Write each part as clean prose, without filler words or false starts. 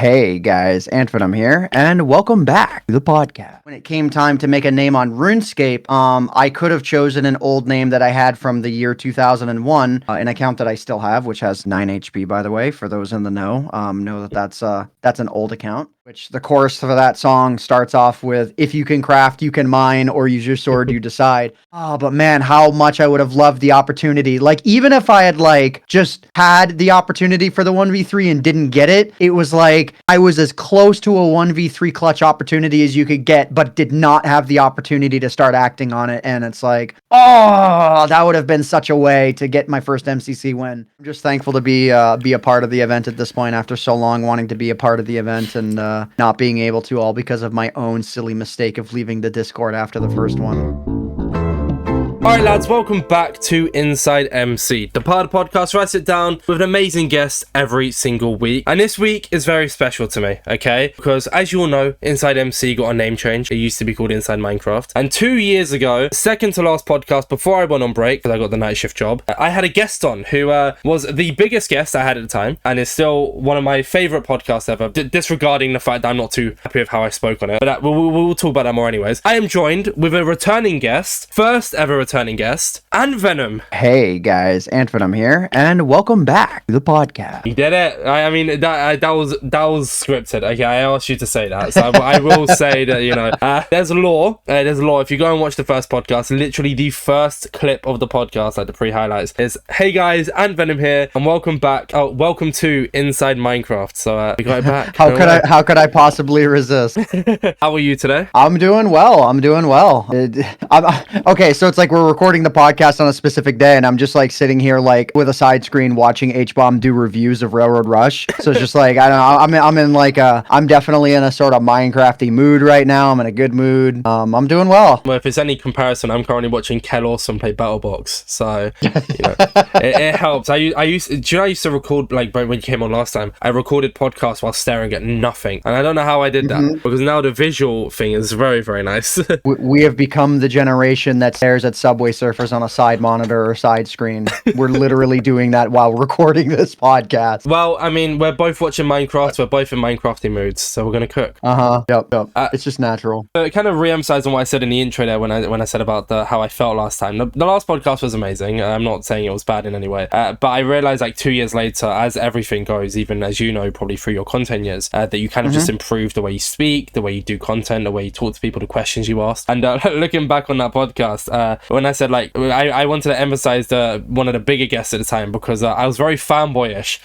Hey guys, AntVenom here, and welcome back to the podcast. When it came time to make a name on RuneScape, I could have chosen an old name that I had from the year 2001, an account that I still have, which has 9 HP, by the way, for those in the know that that's an old account. Which the chorus for that song starts off with, "If you can craft, you can mine, or use your sword, you decide." Oh, but man, how much I would have loved the opportunity. Like, even if I had, just had the opportunity for the 1v3 and didn't get it, it was like I was as close to a 1v3 clutch opportunity as you could get, but did not have the opportunity to start acting on it. And it's like, oh, that would have been such a way to get my first MCC win. I'm just thankful to be a part of the event at this point after so long wanting to be a part of the event and not being able to, all because of my own silly mistake of leaving the Discord after the first one. Alright lads, welcome back to InsideMC, the part of the podcast where I sit down with an amazing guest every single week. And this week is very special to me, okay? Because as you all know, InsideMC got a name change. It used to be called Inside Minecraft. And 2 years ago, second to last podcast before I went on break, because I got the night shift job, I had a guest on who was the biggest guest I had at the time, and is still one of my favourite podcasts ever, disregarding the fact that I'm not too happy with how I spoke on it. But we'll talk about that more anyways. I am joined with a returning guest, first ever returning guest, AntVenom. Hey guys, AntVenom here, and welcome back to the podcast. You did it. I mean, that was scripted. Okay, I asked you to say that, so I will say that there's a law. If you go and watch the first podcast, literally the first clip of the podcast, like the pre-highlights, is "Hey guys, AntVenom here, and welcome back. Oh, welcome to Inside Minecraft." So we got it back. How could I possibly resist? How are you today? I'm doing well. Okay, so it's like we're recording the podcast on a specific day, and I'm just like sitting here like with a side screen watching H-Bomb do reviews of Railroad Rush. So it's just like, I don't know, I'm definitely in a sort of Minecrafty mood right now. I'm in a good mood. I'm doing well. Well, if it's any comparison, I'm currently watching Kel Awesome play BattleBox, so it helps. Do you know I used to record, like when you came on last time, I recorded podcasts while staring at nothing, and I don't know how I did that, because now the visual thing is very, very nice. We have become the generation that stares at Subway Surfers on a side monitor or side screen. We're literally doing that while recording this podcast. Well, I mean, we're both watching Minecraft. We're both in Minecrafty moods, so we're gonna cook. Yep. It's just natural. It kind of re-emphasized on what I said in the intro there when I said about how I felt last time. The last podcast was amazing. I'm not saying it was bad in any way, but I realized like 2 years later, as everything goes, even as you know, probably through your content years, that you kind of just improve the way you speak, the way you do content, the way you talk to people, the questions you ask. And looking back on that podcast, when I said I wanted to emphasize one of the bigger guests at the time, because I was very fanboyish.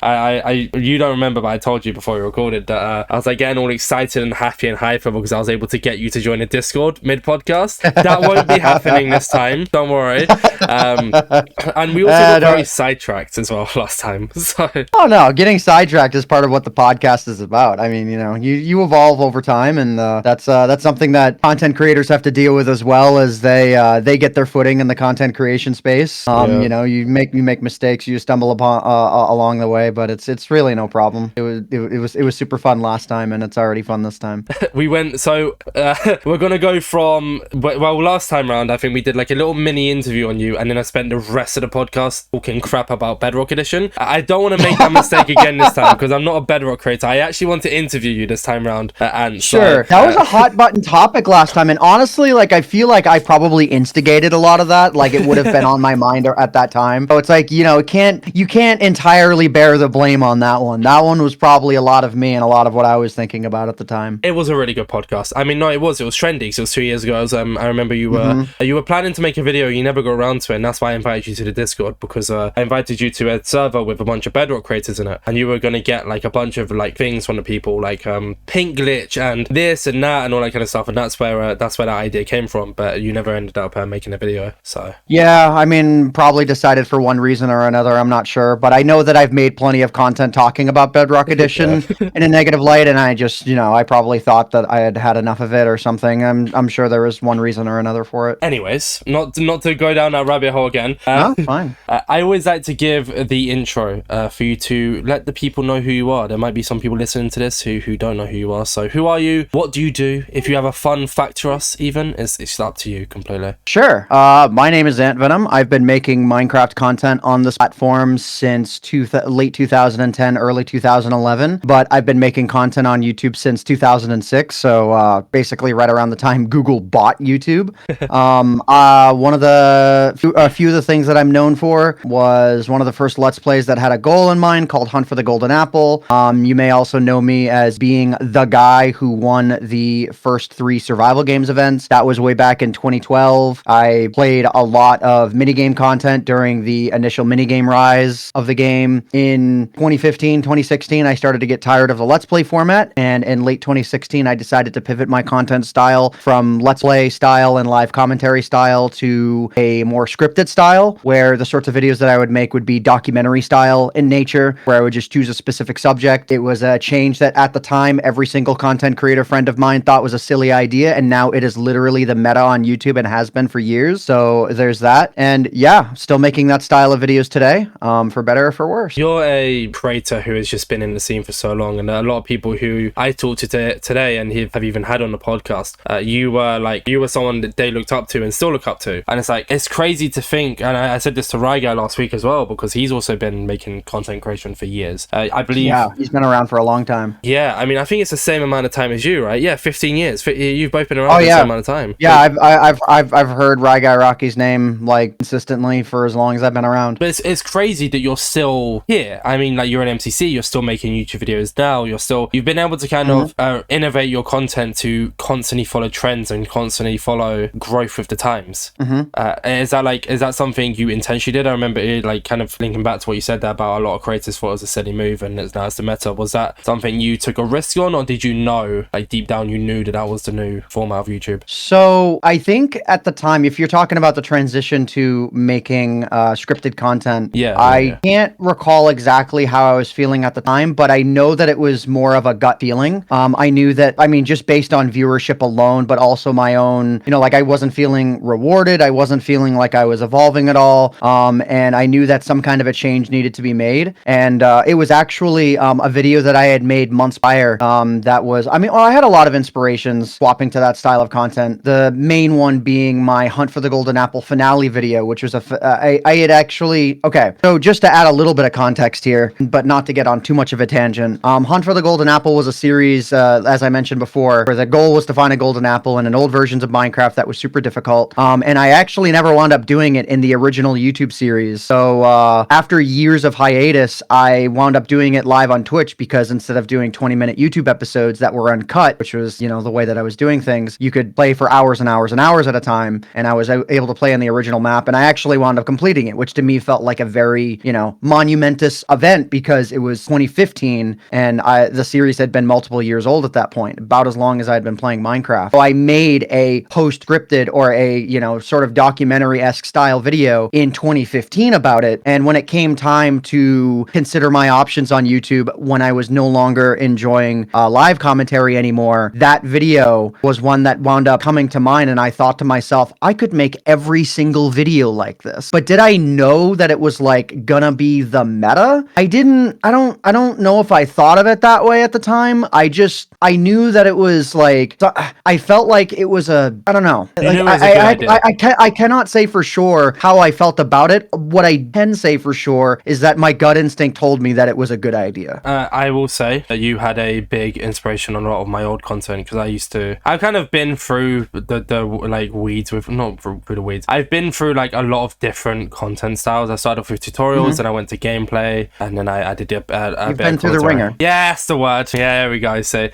You don't remember, but I told you before we recorded that I was like getting all excited and happy and hyper because I was able to get you to join a Discord mid-podcast. That won't be happening this time, don't worry. And we also got very sidetracked as well last time. So. Oh no, getting sidetracked is part of what the podcast is about. I mean, you evolve over time, and that's something that content creators have to deal with as well, as they get their footing in the content creation space. You make mistakes, you stumble upon along the way, but it's really no problem. It was super fun last time, and it's already fun this time. We're gonna go from last time round I think we did like a little mini interview on you, and then I spent the rest of the podcast talking crap about Bedrock Edition. I don't want to make that mistake again this time, because I'm not a Bedrock creator. I actually want to interview you this time round, and sure, that was a hot button topic last time, and honestly, like, I feel like I probably instigated a lot of that. Like, it would have been on my mind at that time. So it's like, you can't entirely bear the blame on that one. That one was probably a lot of me and a lot of what I was thinking about at the time. It was a really good podcast. I mean, no, it was trendy, so it was 2 years ago. I remember you were planning to make a video, you never got around to it, and that's why I invited you to the Discord, because I invited you to a server with a bunch of Bedrock creators in it, and you were going to get like a bunch of like things from the people, like pink glitch and this and that and all that kind of stuff, and that's where that idea came from, but you never ended up making a video. So yeah, I mean, probably decided for one reason or another, I'm not sure, but I know that I've made plenty of content talking about Bedrock Edition in a negative light, and I just, I probably thought that I had enough of it or something. I'm sure there was one reason or another for it. Anyways, not to go down that rabbit hole again. No, fine. I always like to give the intro for you to let the people know who you are. There might be some people listening to this who don't know who you are. So who are you? What do you do? If you have a fun fact to us, even, it's up to you completely. Sure. My name is AntVenom. I've been making Minecraft content on this platform since late 2010, early 2011, but I've been making content on YouTube since 2006, so basically right around the time Google bought YouTube. One of a few of the things that I'm known for was one of the first Let's Plays that had a goal in mind called Hunt for the Golden Apple. You may also know me as being the guy who won the first 3 survival games events. That was way back in 2012. I played a lot of minigame content during the initial minigame rise of the game. In 2015, 2016, I started to get tired of the Let's Play format, and in late 2016, I decided to pivot my content style from Let's Play style and live commentary style to a more scripted style, where the sorts of videos that I would make would be documentary style in nature, where I would just choose a specific subject. It was a change that at the time, every single content creator friend of mine thought was a silly idea, and now it is literally the meta on YouTube and has been for years. So there's that. And yeah, still making that style of videos today, for better or for worse. You're a creator who has just been in the scene for so long, and a lot of people who I talked to today and have even had on the podcast, you were someone that they looked up to and still look up to. And it's like, it's crazy to think, and I said this to Ryguy last week as well, because he's also been making content creation for years. I believe. Yeah, he's been around for a long time. Yeah, I mean, I think it's the same amount of time as you, right? Yeah, 15 years. You've both been around for the same amount of time. Yeah, I've heard Ryguy Rocky's name like consistently for as long as I've been around. But it's crazy that you're still here. I mean, like, you're an MCC, you're still making YouTube videos now. You've been able to kind of innovate your content to constantly follow trends and constantly follow growth with the times. Is that something you intentionally did? I remember it, like, kind of linking back to what you said there about a lot of creators thought it was a silly move and now it's the meta. Was that something you took a risk on, or did you know, like, deep down you knew that was the new format of YouTube? So I think at the time, if you're talking about the transition to making scripted content, I can't recall exactly how I was feeling at the time, but I know that it was more of a gut feeling. I knew that, I mean, just based on viewership alone, but also my own, like, I wasn't feeling rewarded. I wasn't feeling like I was evolving at all. And I knew that some kind of a change needed to be made. And it was actually a video that I had made months prior. That was, I had a lot of inspirations swapping to that style of content. The main one being my Hunt for the Golden Apple finale video, which was I had actually, okay, so just to add a little bit of context here, but not to get on too much of a tangent, Hunt for the Golden Apple was a series, as I mentioned before, where the goal was to find a golden apple in an old versions of Minecraft that was super difficult, and I actually never wound up doing it in the original YouTube series. So after years of hiatus, I wound up doing it live on Twitch, because instead of doing 20-minute YouTube episodes that were uncut, which was, the way that I was doing things, you could play for hours and hours and hours at a time, and I was able to play on the original map, and I actually wound up completing it, which to me felt like a very, monumentous event, because it was 2015, and the series had been multiple years old at that point, about as long as I had been playing Minecraft. So I made a post-scripted, or a, sort of documentary-esque style video in 2015 about it, and when it came time to consider my options on YouTube, when I was no longer enjoying live commentary anymore, that video was one that wound up coming to mind, and I thought to myself, I could make every single video like this. But did I know that it was like gonna be the meta? I don't know if I thought of it that way at the time. I knew that it was like, I felt like it was I don't know. I cannot say for sure how I felt about it. What I can say for sure is that my gut instinct told me that it was a good idea. I will say that you had a big inspiration on a lot of my old content, because I've kind of been through the like weeds with, not through the weeds. I've been through like a lot of different content styles. I started off with tutorials, then I went to gameplay, and then I did a You've bit been of through the ringer. Yeah, that's the word. Yeah, there we go. So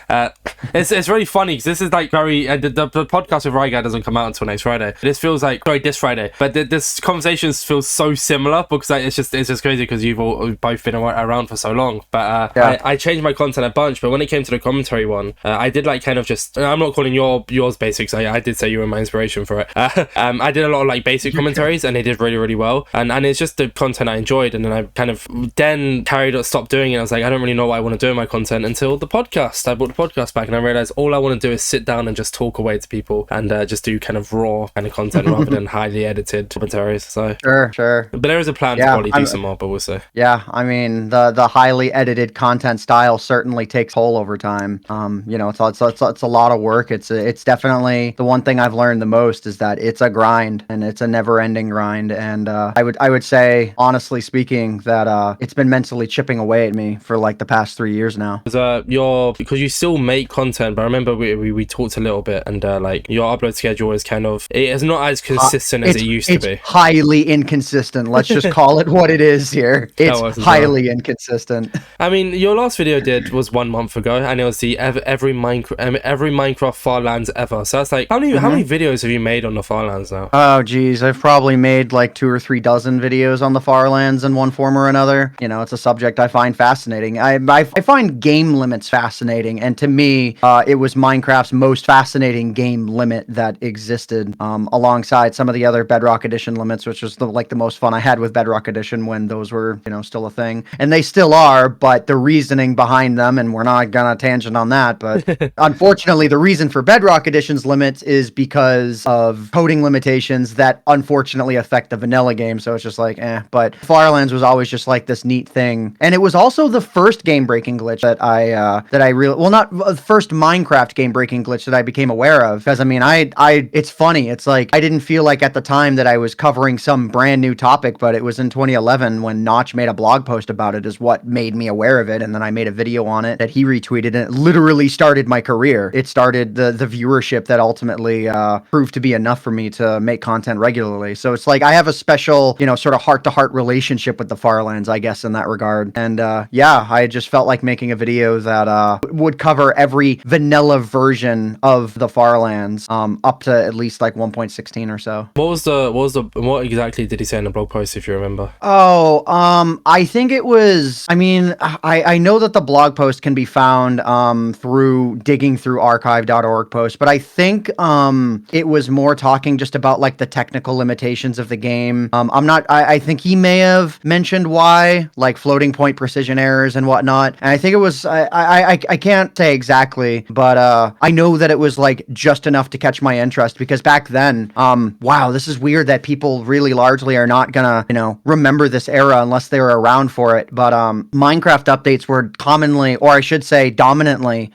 it's really funny, because this is like very the podcast with Ryguy doesn't come out until next Friday. This feels like this Friday, but this conversations feels so similar, because like, it's just crazy, because you've all both been around for so long. But I changed my content a bunch, but when it came to the commentary one, I did like kind of just, I'm not calling yours basics. I did say you were my inspiration for it. I did a lot of like basic commentaries, and they did really, really well. And it's just the content I enjoyed, and then I kind of stopped doing it. I was like, I don't really know what I want to do in my content until the podcast. I brought the podcast back, and I realized all I want to do is sit down and just talk away to people, and just do kind of raw kind of content rather than highly edited commentaries. So Sure. But there is a plan to probably do some more, but we'll see. Yeah, I mean, the highly edited content style certainly takes hold over time. It's a lot of work. It's definitely the one thing I've learned the most is that it's a grind. grind, and it's a never-ending grind. And I would say, honestly speaking, that it's been mentally chipping away at me for like the past 3 years now. Because you still make content, but I remember we talked a little bit, and like your upload schedule is kind of, it is not as consistent as it used to be. It's highly inconsistent. Let's just call it what it is here. It's highly inconsistent. I mean, your last video was 1 month ago, and it was the every Minecraft Farlands ever. So that's like, how many videos have you made on the Farlands now? Oh geez, I've probably made like 2 or 3 dozen videos on the Farlands in one form or another. You know, it's a subject I find fascinating. I find game limits fascinating, and to me, it was Minecraft's most fascinating game limit that existed, alongside some of the other Bedrock Edition limits, which was the most fun I had with Bedrock Edition when those were, you know, still a thing, and they still are. But the reasoning behind them, and we're not gonna tangent on that, but unfortunately, the reason for Bedrock Edition's limits is because of coding limitations that unfortunately affect the vanilla game. So it's just like, But Farlands was always just like this neat thing, and it was also the first game-breaking glitch that I really, well, not first Minecraft game-breaking glitch that I became aware of. Because I mean, it's funny. It's like I didn't feel like at the time that I was covering some brand new topic, but it was in 2011 when Notch made a blog post about it is what made me aware of it, and then I made a video on it that he retweeted, and it literally started my career. It started the viewership that ultimately proved to be enough for me to make content regularly. So it's like I have a special, you know, sort of heart-to-heart relationship with the Farlands, I guess, in that regard. And yeah, I just felt like making a video that would cover every vanilla version of the Farlands, up to at least like 1.16 or so. What exactly did he say in the blog post, if you remember? Oh, I think it was, I mean, I know that the blog post can be found through digging through archive.org posts, but I think it was more talking just about like the technical limitations of the game. I think he may have mentioned why, like floating point precision errors and whatnot. And I think it was, I can't say exactly, but I know that it was like just enough to catch my interest, because back then, wow, this is weird that people really largely are not gonna, you know, remember this era unless they were around for it. But Minecraft updates were commonly, or I should say dominantly,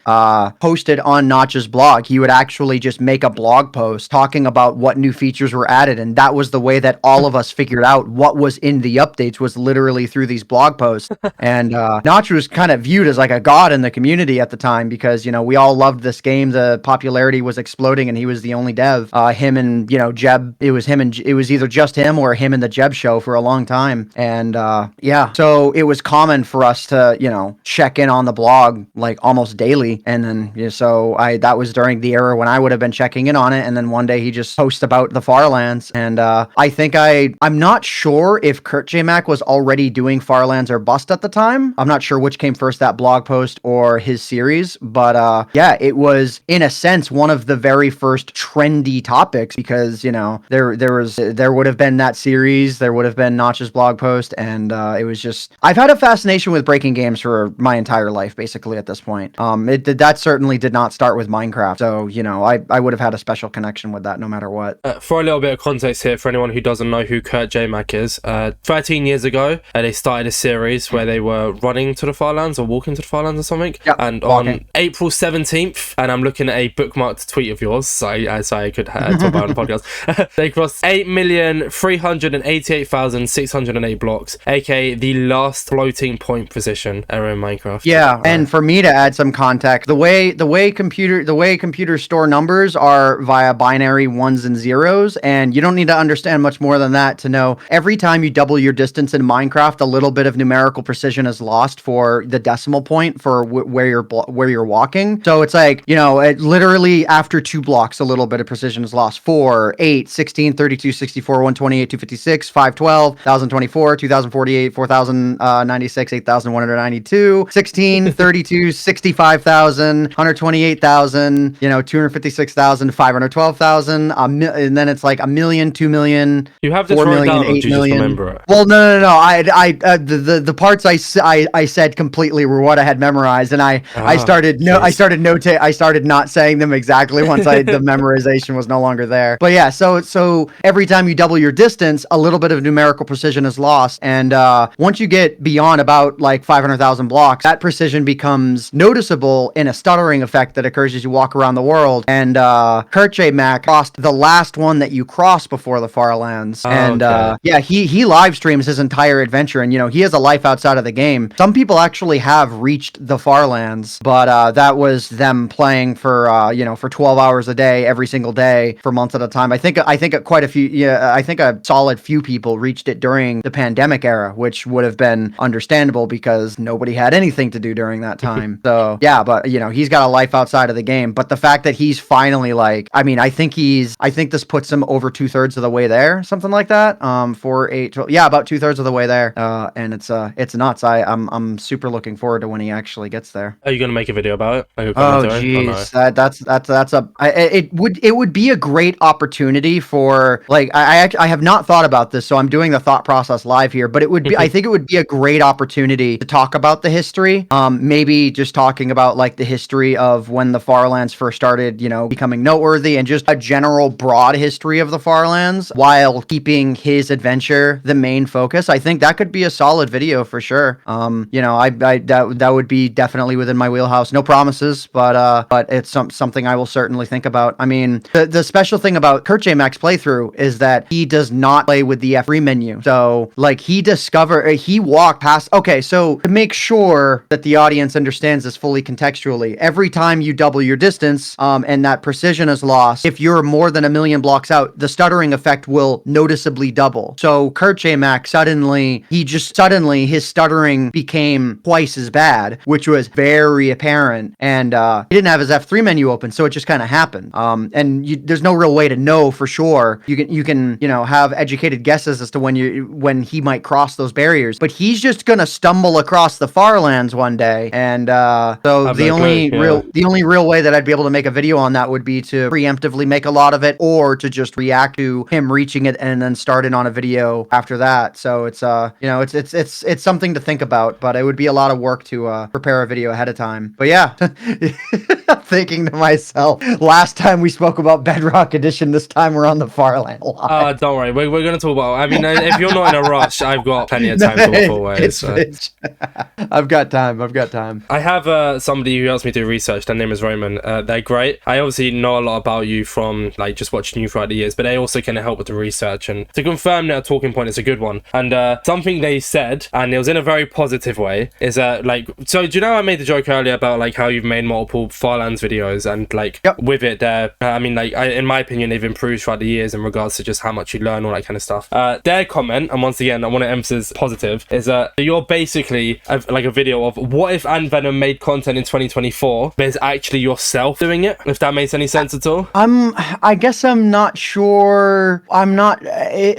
posted on Notch's blog. He would actually just make a blog post talking about what new features were added, and that was the way that all of us figured out what was in the updates, was literally through these blog posts. And Notch was kind of viewed as like a god in the community at the time, because, you know, we all loved this game. The popularity was exploding, and he was the only dev. Him and, you know, Jeb, it was either just him or him and the Jeb show for a long time. And yeah, so it was common for us to, you know, check in on the blog like almost daily. And then, you know, so that was during the era when I would have been checking in on it. And then one day he just posts about the Farlands. And I think I'm not sure if Kurt J. Mac was already doing Farlands or Bust at the time. I'm not sure which came first, that blog post or his series. But yeah, it was in a sense one of the very first trendy topics, because, you know, there would have been that series, there would have been Notch's blog post, and it was just, I've had a fascination with breaking games for my entire life, basically, at this point. That certainly did not start with Minecraft, so, you know, I would have had a special connection with that no matter what. For a little bit of context here, for anyone who doesn't know who Kurt J. Mac is, 13 years ago, they started a series where they were running to the Farlands or walking to the Farlands or something. Yep, and on April 17th, and I'm looking at a bookmarked tweet of yours, so I could talk about on the podcast. They crossed 8,388,608 blocks, aka the last floating point precision error in Minecraft. Yeah, and for me to add some context, the way computers store numbers are via binary ones and zeros, and you don't need to understand much more than that to know every time you double your distance in Minecraft, a little bit of numerical precision is lost for the decimal point for where you're walking. So it's like, you know, it literally after 2 blocks, a little bit of precision is lost. 4, 8, 16, 32, 64, 128, 256, 512, 1024, 2048, 4096, 8192, 16, 32, 65,000, 128,000, you know, 256,000, 512,000, and then it's like a million, 2 million, you have 4 million, 8 million. Well, no. The parts I said completely were what I had memorized, and I started not saying them exactly once the memorization was no longer there. But yeah, so every time you double your distance, a little bit of numerical precision is lost, and once you get beyond about like 500,000 blocks, that precision becomes noticeable in a stuttering effect that occurs as you walk around the world. And Kurt J. Mac crossed the last one that you cross before the Farlands. Oh, And okay. yeah, he live streams his entire adventure, and he has a life outside of the game. Some people actually have reached the Farlands, but that was them playing for for 12 hours a day every single day for months at a time. I think quite a few, yeah, I think a solid few people reached it during the pandemic era, which would have been understandable because nobody had anything to do during that time. So yeah, but he's got a life outside of the game. But the fact that he's finally I think this puts him over 2/3 of the way there, something like that. 4, 8, 12, yeah, about 2/3 of the way there. And it's nuts. I'm super looking forward to when he actually gets there. Are you gonna make a video about it? Like a Oh commentary? Or no? geez, it would be a great opportunity for I have not thought about this, so I'm doing the thought process live here. But it would be I think it would be a great opportunity to talk about the history. Maybe just talking about like the history of when the Farlands first started, becoming noteworthy, and just a general broad history of the Farlands, while keeping his adventure the main focus. I think that could be a solid video for sure. That would be definitely within my wheelhouse. No promises, but it's something I will certainly think about. I mean, the special thing about AJX playthrough is that he does not play with the F3 menu. So like he walked past. Okay, so to make sure that the audience understands this fully contextually, every time you double your distance, and that precision is lost, if you're more than 1 million blocks out, the stuttering effect will noticeably double. So AJX suddenly his stuttering became twice as bad, which was very apparent. And he didn't have his F3 menu open, so it just kind of happened. There's no real way to know for sure. You can have educated guesses as to when he might cross those barriers, but he's just gonna stumble across the Farlands one day. And so the only real way that I'd be able to make a video on that would be to preemptively make a lot of it, or to just react to him reaching it and then start it on a video after that. So it's it's something to think about, but it would be a lot of work to prepare a video ahead of time. But yeah, I'm thinking to myself, last time we spoke about Bedrock Edition, this time we're on the Farland line. Don't worry, we're going to talk about. I mean, if you're not in a rush, I've got plenty of time to walk away. So. I've got time. I have somebody who helps me do research. Their name is Roman. They're great. I obviously know a lot about you from like just watching you throughout the years, but they also kind of help with the research and to confirm that a talking point is a good one. And something they said, and it was in a very positive way, is so do you know I made the joke earlier about like how you've made multiple Farlands videos and like with it there, I mean in my opinion they've improved throughout the years in regards to just how much you learn, all that kind of stuff. Their comment, and once again I want to emphasize positive, is that you're basically like a video of what if AntVenom made content in 2024 but it's actually yourself doing it, if that makes any sense at all. I guess I'm not sure. I'm not,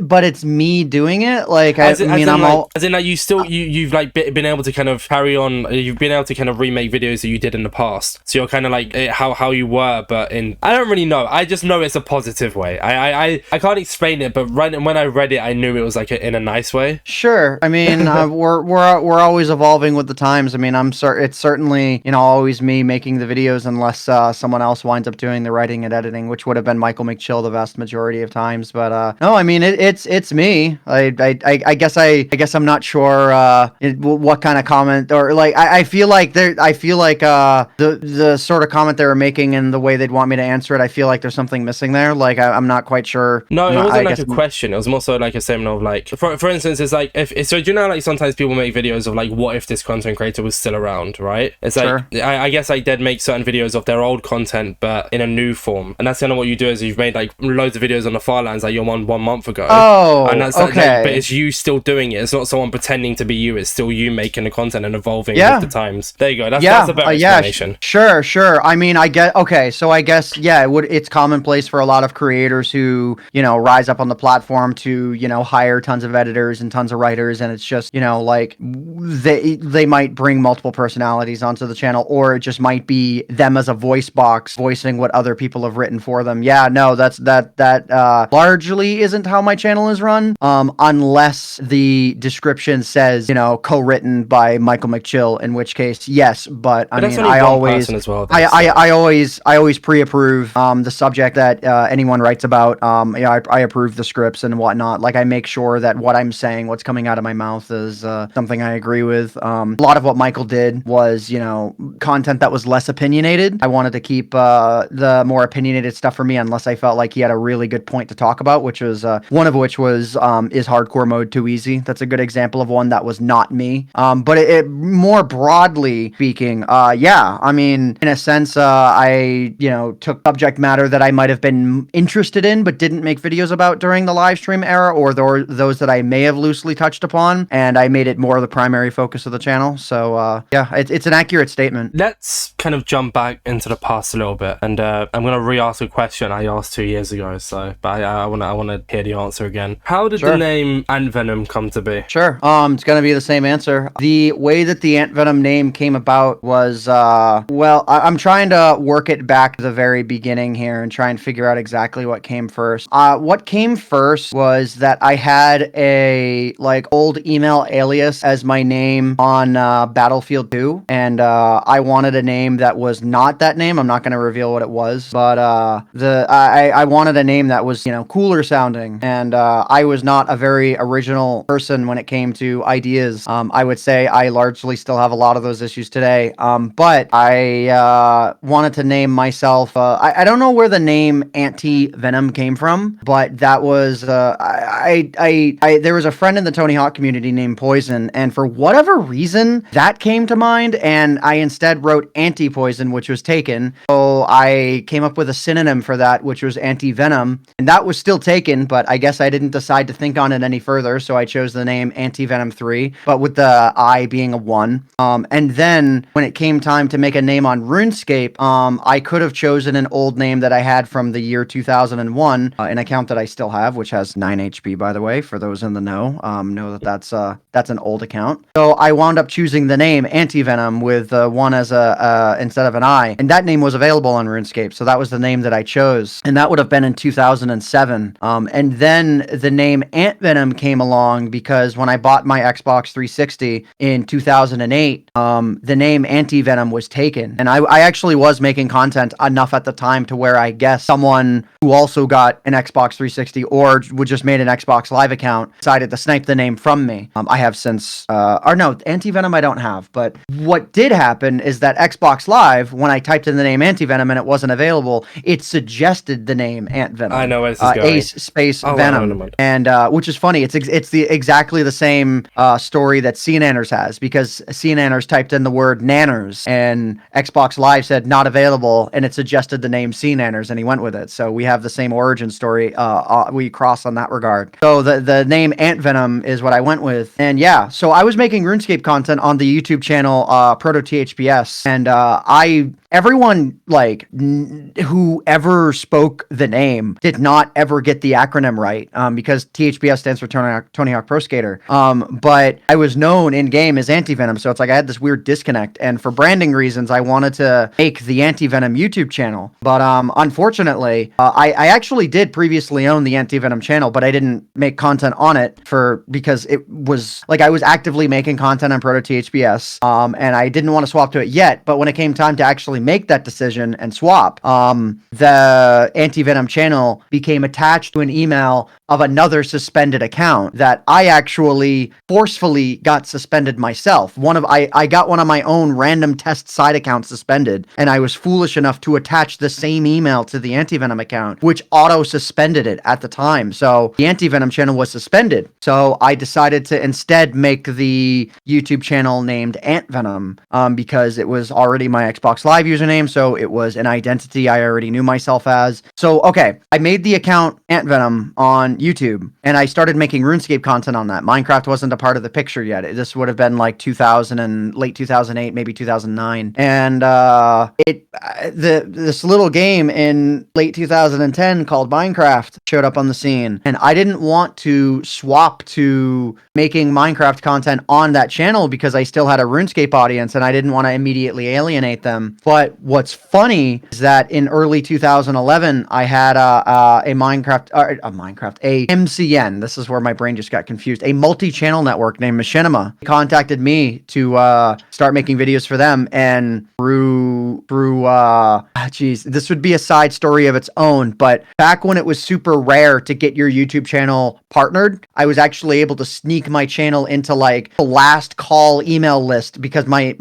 but it's me doing it. Like as in that you've like been able to kind of carry on. You've been able to kind of remake videos that you did in the past. So you're kind of like how you were, but I don't really know. I just know it's a positive way. I can't explain it, but when I read it, I knew it was like in a nice way. Sure. I mean, we're always evolving with the times. I mean, it's certainly always me making the videos unless someone else winds up doing the writing and editing, which would have been Michael McChill the vast majority of times. But no, I mean it's me. I guess I'm not sure what kind of comment, or like I feel like the sort of comment they were making and the way they'd want me to answer it, I feel like there's something missing there. Like I'm not quite sure. No, it wasn't like a question. It was more so like a statement of like, for instance, it's like so do you know like sometimes people make videos of like what if this content creator was still around, right? It's like sure. I guess like they'd make certain videos of their old content but in a new form, and that's kind of what you do is you've made like loads of videos on the Farlands like you're on 1 month ago. Oh, and that's okay. Like, but it's you still doing it. It's not someone pretending to be you. It's still you making the content and evolving with the times. There you go. That's a better explanation. Sure. I mean, I get okay. So I guess it's commonplace for a lot of creators who rise up on the platform to hire tons of editors and tons of writers, and it's just like they might bring multiple personalities onto the channel, or it just might be them as a voice box voicing what other people have written for them. Yeah, no, that largely isn't how my channel is run, unless the description says co-written by Michael McChill, in which case yes. But I mean, I always as well, I I always pre-approve the subject that anyone writes about. I approve the scripts and whatnot. Like I make sure that what I'm saying, what's coming out of my mouth, is something I agree with. A lot of what Michael did was, content that was less opinionated. I wanted to keep the more opinionated stuff for me, unless I felt like he had a really good point to talk about, which was one of which was is hardcore mode too easy? That's a good example of one that was not me. But it more broadly speaking, yeah, I mean, in a sense, I took subject matter that I might have been interested in but didn't make videos about during the live stream era, or those that I may have loosely touched upon, and I made it more the primary focus of the channel. So yeah, it's an accurate statement. Let's kind of jump back into the past a little bit, and I'm gonna re-ask a question I asked 2 years ago. So, but I wanna hear the answer again. How did the name AntVenom come to be? Sure. It's gonna be the same answer. The way that the AntVenom name came about was well, I'm trying to work it back to the very beginning here and try and figure out exactly what came first. What came first was that I had a old email alias as my name on Battlefield 2, and I wanted a name that was not that name. I'm not going to reveal what it was, but I wanted a name that was cooler sounding, and I was not a very original person when it came to ideas. I would say I largely still have a lot of those issues today, but I wanted to name myself. I don't know where the name AntVenom came from, but that was there was a friend in the Tony Hawk community named Poison, and for whatever reason that came to mind, and I instead wrote anti-poison, which was taken. So I came up with a synonym for that, which was AntVenom, and that was still taken, but I guess I didn't decide to think on it any further, so I chose the name AntVenom 3, but with the I being a 1. And then when it came time to make a name on RuneScape, I could have chosen an old name that I had from the year 2001, an account that I still have, which has 9 HP, by the way, for those in the know that that's an old account. So I wound up choosing the name AntVenom with 1 as a instead of an I, and that name was available on RuneScape, so that was the name that I chose, and that would have been in 2007. And then the name AntVenom came along because when I bought my Xbox 360 in 2008, the name AntVenom was taken, and I actually was making content enough at the time to where I guess someone who also got an Xbox 360 or would just made an Xbox Live account decided to snipe the name from me. I have since, or no, AntVenom I don't have, but what did happen is that Xbox Live, when I typed in the name AntVenom and it wasn't available, it suggested the name AntVenom. I know where this is going. Ace space Venom, and which is funny. It's exactly the same story that CNanners has, because CNanners typed in the word nanners and Xbox Live said not available, and it suggested the name CNanners, and he went with it. So we have the same origin story. We cross on that regard. So the name AntVenom is what I went with, and yeah. So I was making RuneScape content on the YouTube channel Proto THPS, and everyone who ever spoke the name did not ever get the acronym right, because THPS stands for Tony Hawk Pro Skater. But I was known in game as AntVenom, so it's like I had this weird disconnect. And for branding reasons, I wanted to make the AntVenom YouTube channel. But unfortunately, I actually did previously own the AntVenom channel, but I didn't make content on it because it was like I was actively making content on Proto THPS, and I didn't want to swap to it yet. But when it came time to actually make that decision and swap, the AntVenom channel became attached to an email of another suspended account that I actually forcefully got suspended myself. I got one of my own random test side accounts suspended, and I was foolish enough to attach the same email to the AntVenom account, which auto suspended it at the time. So the AntVenom channel was suspended. So I decided to instead make the YouTube channel named AntVenom, because it was already my Xbox Live username, so it was an identity I already knew myself as. So okay, I made the account AntVenom on YouTube, and I started making RuneScape content on that. Minecraft wasn't a part of the picture yet. This would have been like 2000 and late 2008, maybe 2009. And this little game in late 2010 called Minecraft showed up on the scene, and I didn't want to swap to making Minecraft content on that channel because I still had a RuneScape audience, and I didn't want to immediately alienate them. But But what's funny is that in early 2011, I had a MCN. This is where my brain just got confused. A multi-channel network named Machinima contacted me to start making videos for them, and this would be a side story of its own, but back when it was super rare to get your YouTube channel partnered, I was actually able to sneak my channel into like the last call email list because my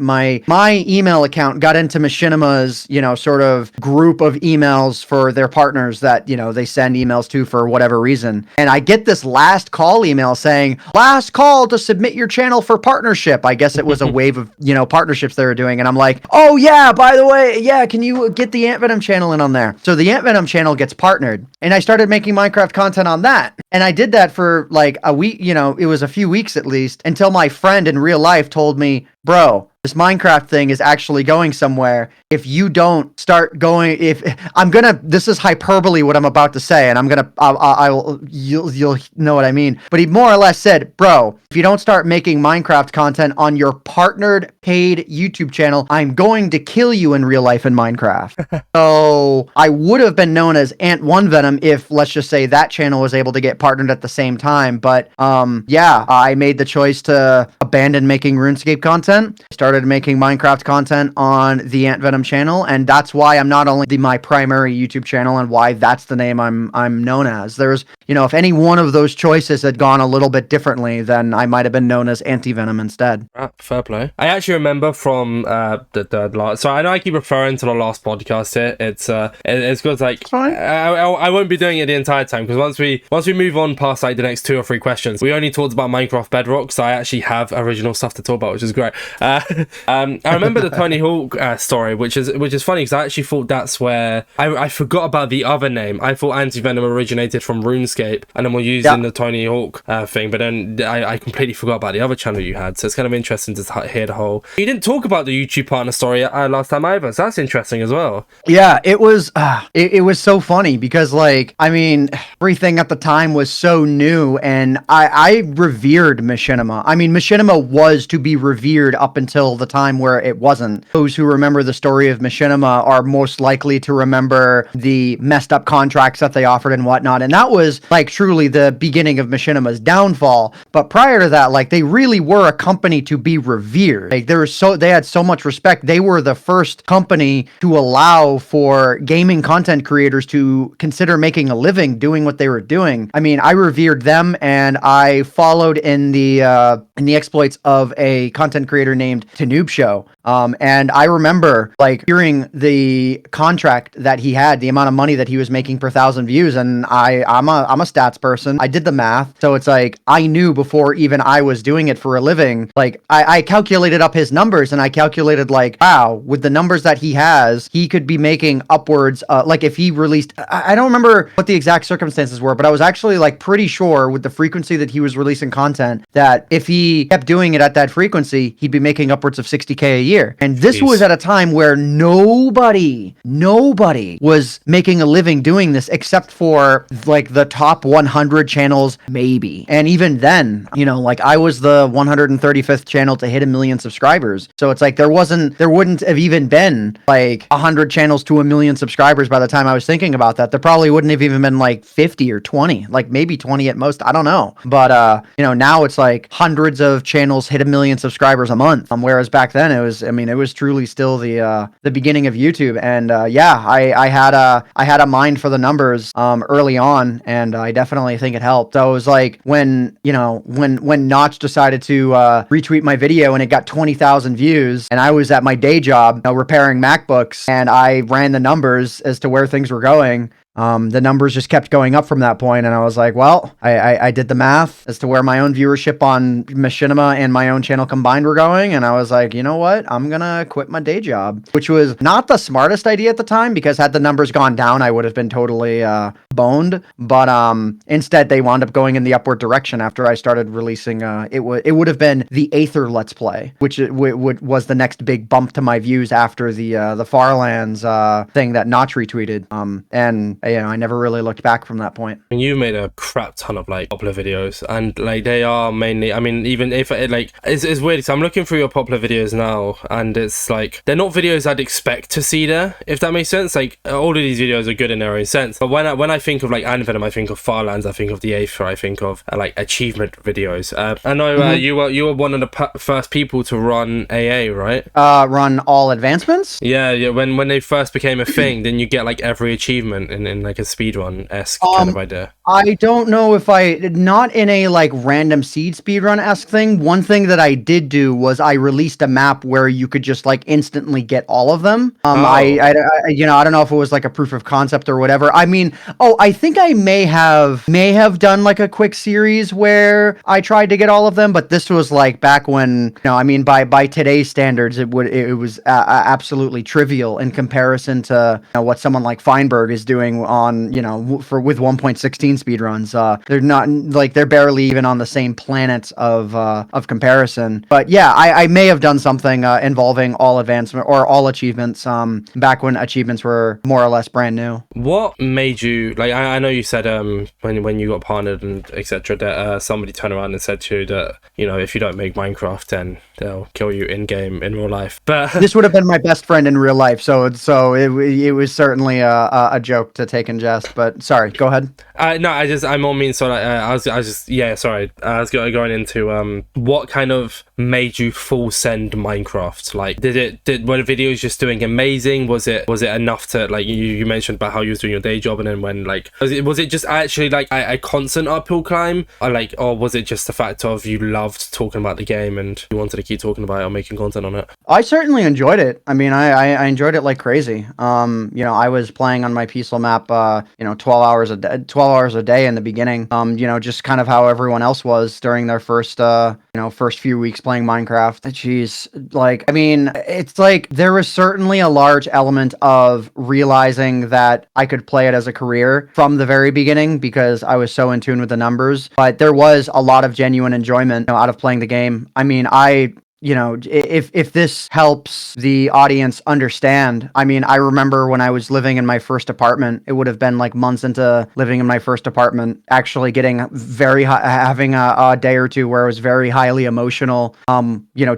email account got into Machinima's, sort of group of emails for their partners that, they send emails to for whatever reason. And I get this last call email saying, last call to submit your channel for partnership. I guess it was a wave of, partnerships they were doing. And I'm like, oh yeah, by the way, yeah, can you get the AntVenom channel in on there? So the AntVenom channel gets partnered, and I started making Minecraft content on that. And I did that for like a week, it was a few weeks at least, until my friend in real life told me, bro, this Minecraft thing is actually going somewhere. If you don't start going, this is hyperbole what I'm about to say, and you'll know what I mean. But he more or less said, bro, if you don't start making Minecraft content on your partnered paid YouTube channel, I'm going to kill you in real life in Minecraft. So I would have been known as AntVenom if, let's just say, that channel was able to get partnered at the same time. But yeah, I made the choice to abandon making RuneScape content. Started making Minecraft content on the AntVenom channel, and that's why I'm not only my primary YouTube channel and why that's the name I'm known as. There's, if any one of those choices had gone a little bit differently, then I might have been known as AntiVenom instead. Fair play. I actually remember from the last, so I know I keep referring to the last podcast here. It's good. Like, I won't be doing it the entire time, because once we move on past like the next 2 or 3 questions, we only talked about Minecraft Bedrock, so I actually have original stuff to talk about, which is great. I remember the Tony Hawk story, which is funny because I actually thought that's where I forgot about the other name. I thought AntiVenom originated from RuneScape and then we're using the Tony Hawk thing, but then I completely forgot about the other channel you had. So it's kind of interesting to hear the whole. You didn't talk about the YouTube partner story last time either, so that's interesting as well. Yeah, it was it was so funny because everything at the time was so new, and I revered Machinima. Machinima was to be revered up until the time where it wasn't. Those who remember the story of Machinima are most likely to remember the messed up contracts that they offered and whatnot, and that was like truly the beginning of Machinima's downfall. But prior to that, they really were a company to be revered. They had so much respect. They were the first company to allow for gaming content creators to consider making a living doing what they were doing. I revered them, and I followed in the exploits of a content creator named Noob Show. And I remember hearing the contract that he had, the amount of money that he was making per 1,000 views. And I'm a stats person. I did the math. So it's I knew before even I was doing it for a living, I calculated up his numbers, and I calculated wow, with the numbers that he has, he could be making upwards, if he released, I don't remember what the exact circumstances were, but I was actually pretty sure with the frequency that he was releasing content that if he kept doing it at that frequency, he'd be making upwards of 60K a year. And this was at a time where nobody was making a living doing this except for the top 100 channels maybe. And even then, I was the 135th channel to hit 1 million subscribers. So it's there wouldn't have even been 100 channels to 1 million subscribers by the time I was thinking about that. There probably wouldn't have even been 50 or 20, maybe 20 at most. I don't know. But now it's hundreds of channels hit 1 million subscribers a month. Whereas back then it was truly still the beginning of YouTube. And I had a mind for the numbers early on, and I definitely think it helped. So it was when Notch decided to retweet my video and it got 20,000 views, and I was at my day job repairing MacBooks, and I ran the numbers as to where things were going. The numbers just kept going up from that point, and I was well, I did the math as to where my own viewership on Machinima and my own channel combined were going, and I was you know what, I'm gonna quit my day job, which was not the smartest idea at the time, because had the numbers gone down, I would have been totally boned, but instead they wound up going in the upward direction after I started releasing. It would have been the Aether Let's Play, which was the next big bump to my views after the Farlands thing that Notch retweeted. And I never really looked back from that point. You made a crap ton of like popular videos, and like they are mainly, I mean, even if it like it's weird because I'm looking through your popular videos now, and it's like they're not videos I'd expect to see there, if that makes sense. Like all of these videos are good in their own sense, but when I think of like AntVenom, I think of Farlands, I think of the Aether, I think of like achievement videos. I know you were one of the first people to run AA, right? Run all advancements. Yeah. When they first became a thing, then you get like every achievement in like a speedrun-esque kind of idea. I don't know if not in a like random seed speedrun-esque thing. One thing that I did do was I released a map where you could just like instantly get all of them. I don't know if it was like a proof of concept or whatever. I mean, I think I may have done like a quick series where I tried to get all of them, but this was like back when, I mean, by today's standards, it was absolutely trivial in comparison to what someone like Feinberg is doing on, with 1.16 speedruns. They're not like, they're barely even on the same planet of comparison. But yeah, I may have done something involving all advancement or all achievements back when achievements were more or less brand new. What made you like? I know you said when you got partnered and etc. that somebody turned around and said to you that if you don't make Minecraft, then they'll kill you in game in real life. But this would have been my best friend in real life, so it was certainly a joke to take in jest. But sorry, go ahead. No, I more mean so. Like, I was going into what kind of made you full send Minecraft? Like, were the videos just doing amazing? Was it enough to like you mentioned about how you was doing your day job, and then when like was it just actually like a constant uphill climb, or was it just the fact of you loved talking about the game and you wanted to keep talking about it or making content on it? I certainly enjoyed it. I mean, I enjoyed it like crazy. I was playing on my peaceful map 12 hours a day in the beginning. Just kind of how everyone else was during their first few weeks playing Minecraft. Jeez, like, I mean, it's like there was certainly a large element of realizing that I could play it as a career from the very beginning because I was so in tune with the numbers. But there was a lot of genuine enjoyment out of playing the game. I mean, if this helps the audience understand, I mean, I remember when I was living in my first apartment, it would have been like months into living in my first apartment, actually getting having a day or two where it was very highly emotional,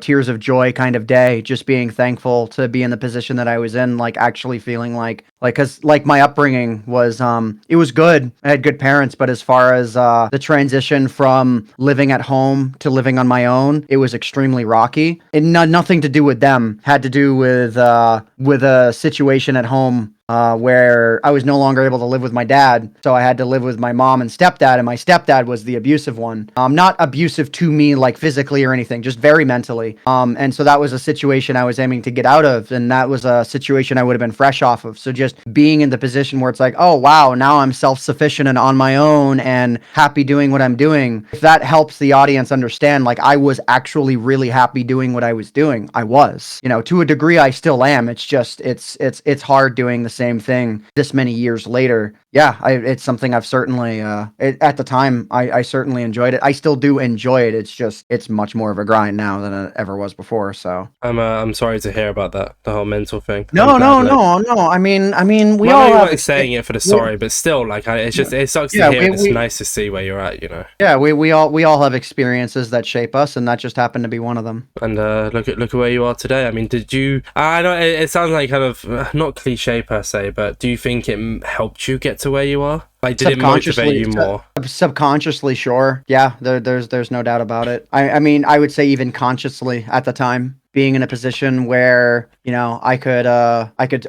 tears of joy kind of day, just being thankful to be in the position that I was in, like actually feeling like, cause like my upbringing was, it was good. I had good parents, but as far as, the transition from living at home to living on my own, it was extremely rocky. And nothing to do with them, had to do with a situation at home where I was no longer able to live with my dad, so I had to live with my mom and stepdad, and my stepdad was the abusive one. Not abusive to me like physically or anything, just very mentally. And so that was a situation I was aiming to get out of, and that was a situation I would have been fresh off of. So just being in the position where it's like, oh wow, now I'm self-sufficient and on my own and happy doing what I'm doing. If that helps the audience understand, like I was actually really happy doing what I was doing. I was, to a degree I still am. It's just, it's hard doing the same thing this many years later. Yeah, it's something I've certainly, at the time, I certainly enjoyed it. I still do enjoy it. It's just, it's much more of a grind now than it ever was before. So I'm sorry to hear about that, the whole mental thing. No. I mean, we all have saying it for the sorry, but still, like, it's just, it sucks to hear. It's nice to see where you're at, Yeah, we all have experiences that shape us, and that just happened to be one of them. And look at where you are today. I mean, did you? I know it sounds like kind of not cliche per se, but do you think it helped you get to where you are? Like, did it motivate you more? Subconsciously, sure. Yeah, there's no doubt about it. I mean, I would say even consciously at the time, being in a position where, I could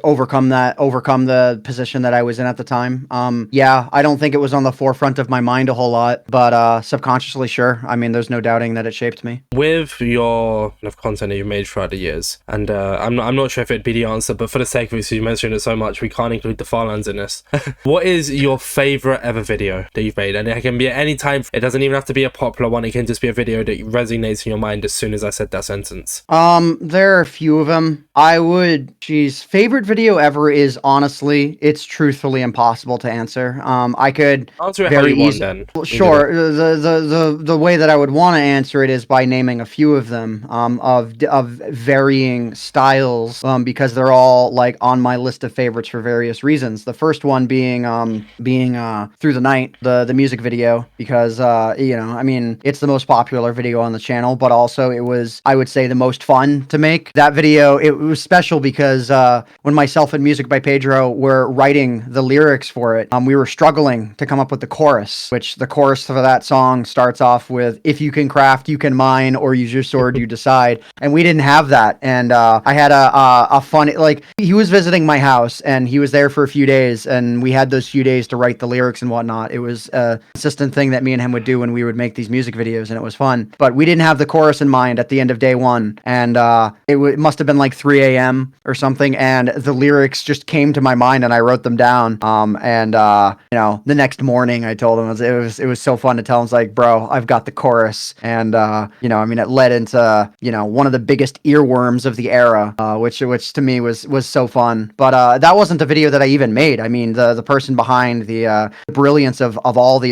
overcome the position that I was in at the time. Yeah, I don't think it was on the forefront of my mind a whole lot, but subconsciously, sure. I mean, there's no doubting that it shaped me. With your content that you've made throughout the years, and I'm not sure if it'd be the answer, but for the sake of it, so you mentioned it so much, we can't include the Farlands in this. What is your favorite ever video that you've made? And it can be at any time. It doesn't even have to be a popular one. It can just be a video that resonates in your mind as soon as I said that sentence. There are a few of them. Favorite video ever is honestly, it's truthfully impossible to answer. I could Answer it how you want then. Sure. The way that I would want to answer it is by naming a few of them, of varying styles, because they're all like on my list of favorites for various reasons. The first one being Through the Night, the music video, because I mean, it's the most popular video on the channel, but also it was, I would say, the most fun to make. That video, it was special because when myself and Music by Pedro were writing the lyrics for it, we were struggling to come up with the chorus, which the chorus for that song starts off with, "If you can craft, you can mine, or use your sword, you decide." And we didn't have that. And I had a funny, like, he was visiting my house and he was there for a few days, and we had those few days to write the lyrics and whatnot. It was a consistent thing that me and him would do when we would make these music videos, and it was fun. But we didn't have the chorus in mind at the end of day one, and it must have been like 3 a.m. or something, and the lyrics just came to my mind, and I wrote them down. The next morning I told him, it was so fun to tell him, it's like, bro, I've got the chorus, and I mean, it led into one of the biggest earworms of the era, which to me was so fun. But that wasn't a video that I even made. I mean, the person behind the brilliance of all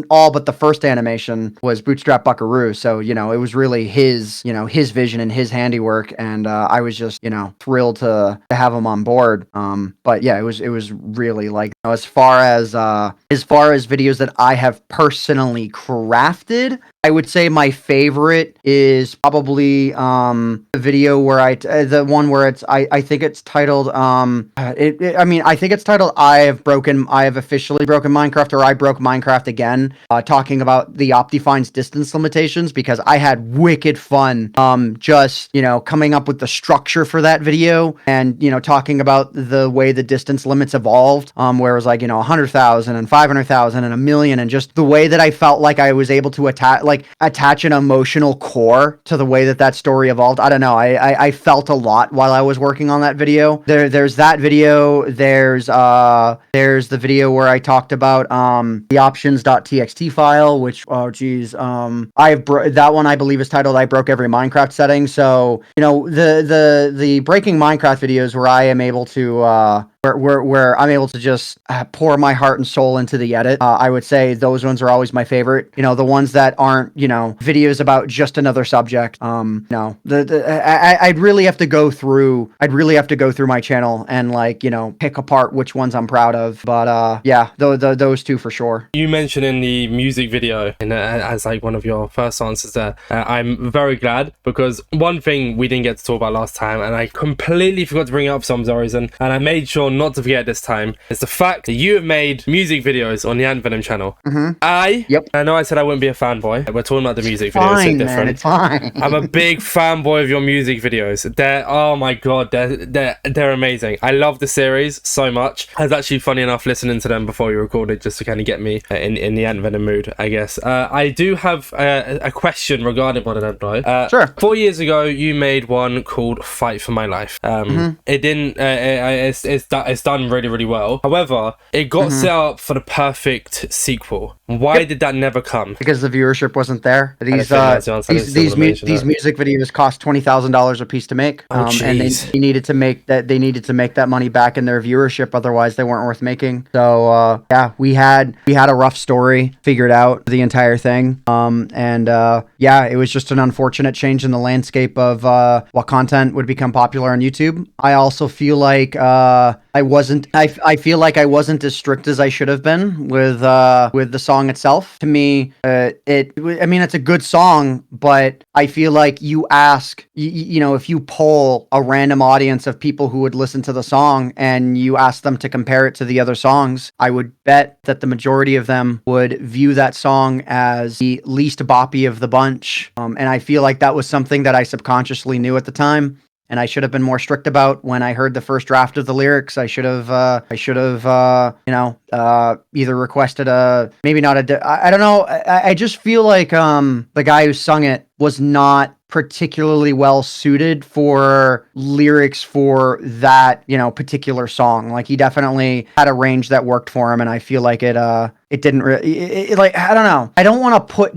all but the first animation was Bootstrap Buckaroo. So it was really his vision and his handiwork, and I was just thrilled to have him on board. But yeah, it was really, like, as far as videos that I have personally crafted, I would say my favorite is probably the video where the one where I think it's titled I think it's titled I have officially broken Minecraft, or I broke Minecraft again, talking about the Optifine's distance limitations, because I had wicked fun just coming up with the structure for that video, and talking about the way the distance limits evolved, where it was like 100,000 and 500,000 and a million, and just the way that I felt like I was able to attach an emotional core to the way that story evolved. I don't know. I felt a lot while I was working on that video. There's that video. There's the video where I talked about the options.txt file, which that one I believe is titled I broke every Minecraft setting. So the breaking Minecraft videos where I am able to where I'm able to just pour my heart and soul into the edit. I would say those ones are always my favorite. The ones that aren't, videos about just another subject. I'd really have to go through my channel and pick apart which ones I'm proud of. But yeah, those two for sure. You mentioned in the music video, and as like one of your first answers there, I'm very glad, because one thing we didn't get to talk about last time, and I completely forgot to bring it up for some reason, and I made sure not to forget this time, is the fact that you have made music videos on the AntVenom channel. Mm-hmm. I know I said I wouldn't be a fanboy. We're talking about the music videos. Fine, so different. Man, it's fine. I'm a big fanboy of your music videos. Oh my god, they're amazing. I love the series so much. I was actually, funny enough, listening to them before you recorded, just to kind of get me in the AntVenom mood, I guess. I do have a question regarding one of them though. Sure. 4 years ago, you made one called Fight for My Life. It didn't. It's done really, really well. However, it got set up for the perfect sequel. Why did that never come? Because the viewership wasn't there. These music videos cost $20,000 a piece to make, and they needed to make that money back in their viewership. Otherwise, they weren't worth making. So yeah, we had a rough story figured out, the entire thing, yeah, it was just an unfortunate change in the landscape of what content would become popular on YouTube. I also feel like I feel like I wasn't as strict as I should have been with the song itself. To me, it's a good song, but I feel like if you poll a random audience of people who would listen to the song and you ask them to compare it to the other songs, I would bet that the majority of them would view that song as the least boppy of the bunch. And I feel like that was something that I subconsciously knew at the time, and I should have been more strict about. When I heard the first draft of the lyrics, I should have either requested I don't know. I just feel like the guy who sung it was not particularly well suited for lyrics for that particular song. Like, he definitely had a range that worked for him, and I feel like it it didn't really, like, I don't know. I don't want to put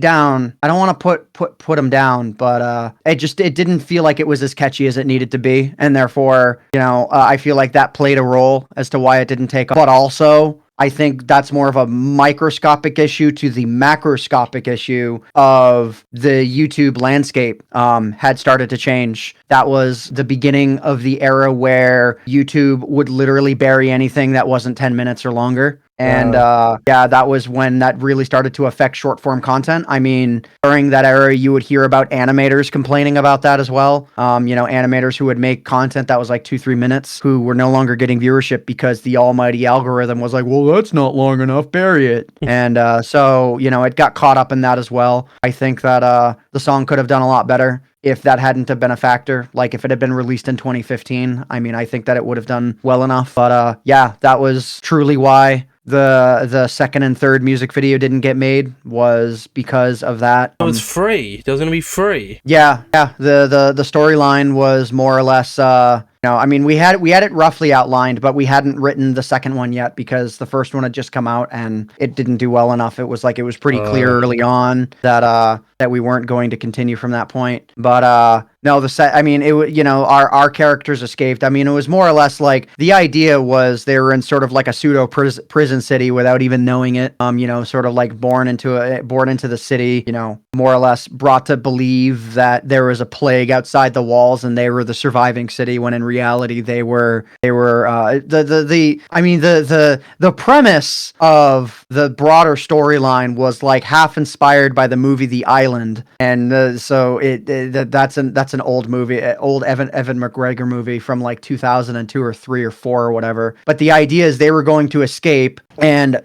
him down, but it didn't feel like it was as catchy as it needed to be, and therefore, I feel like that played a role as to why it didn't take off. But also, I think that's more of a microscopic issue to the macroscopic issue of the YouTube landscape had started to change. That was the beginning of the era where YouTube would literally bury anything that wasn't 10 minutes or longer. And that was when that really started to affect short form content. I mean, during that era, you would hear about animators complaining about that as well. Animators who would make content that was like 2-3 minutes, who were no longer getting viewership because the almighty algorithm was like, well, that's not long enough, bury it. And so it got caught up in that as well. I think that the song could have done a lot better if that hadn't have been a factor. Like, if it had been released in 2015, I mean, I think that it would have done well enough. But that was truly why the second and third music video didn't get made, was because of that. It was free. It was going to be free. Yeah. The storyline was more or less, I mean, we had it roughly outlined, but we hadn't written the second one yet because the first one had just come out and it didn't do well enough. It was pretty clear early on that we weren't going to continue from that point. But no, our characters escaped. I mean, it was more or less like the idea was they were in sort of like a pseudo prison city without even knowing it. Sort of like born into the city. More or less brought to believe that there was a plague outside the walls and they were the surviving city, when in reality they were the premise of the broader storyline was like half inspired by the movie The Island, and so that's an old movie, old Evan McGregor movie from like 2002 or 3 or 4 or whatever. But the idea is they were going to escape and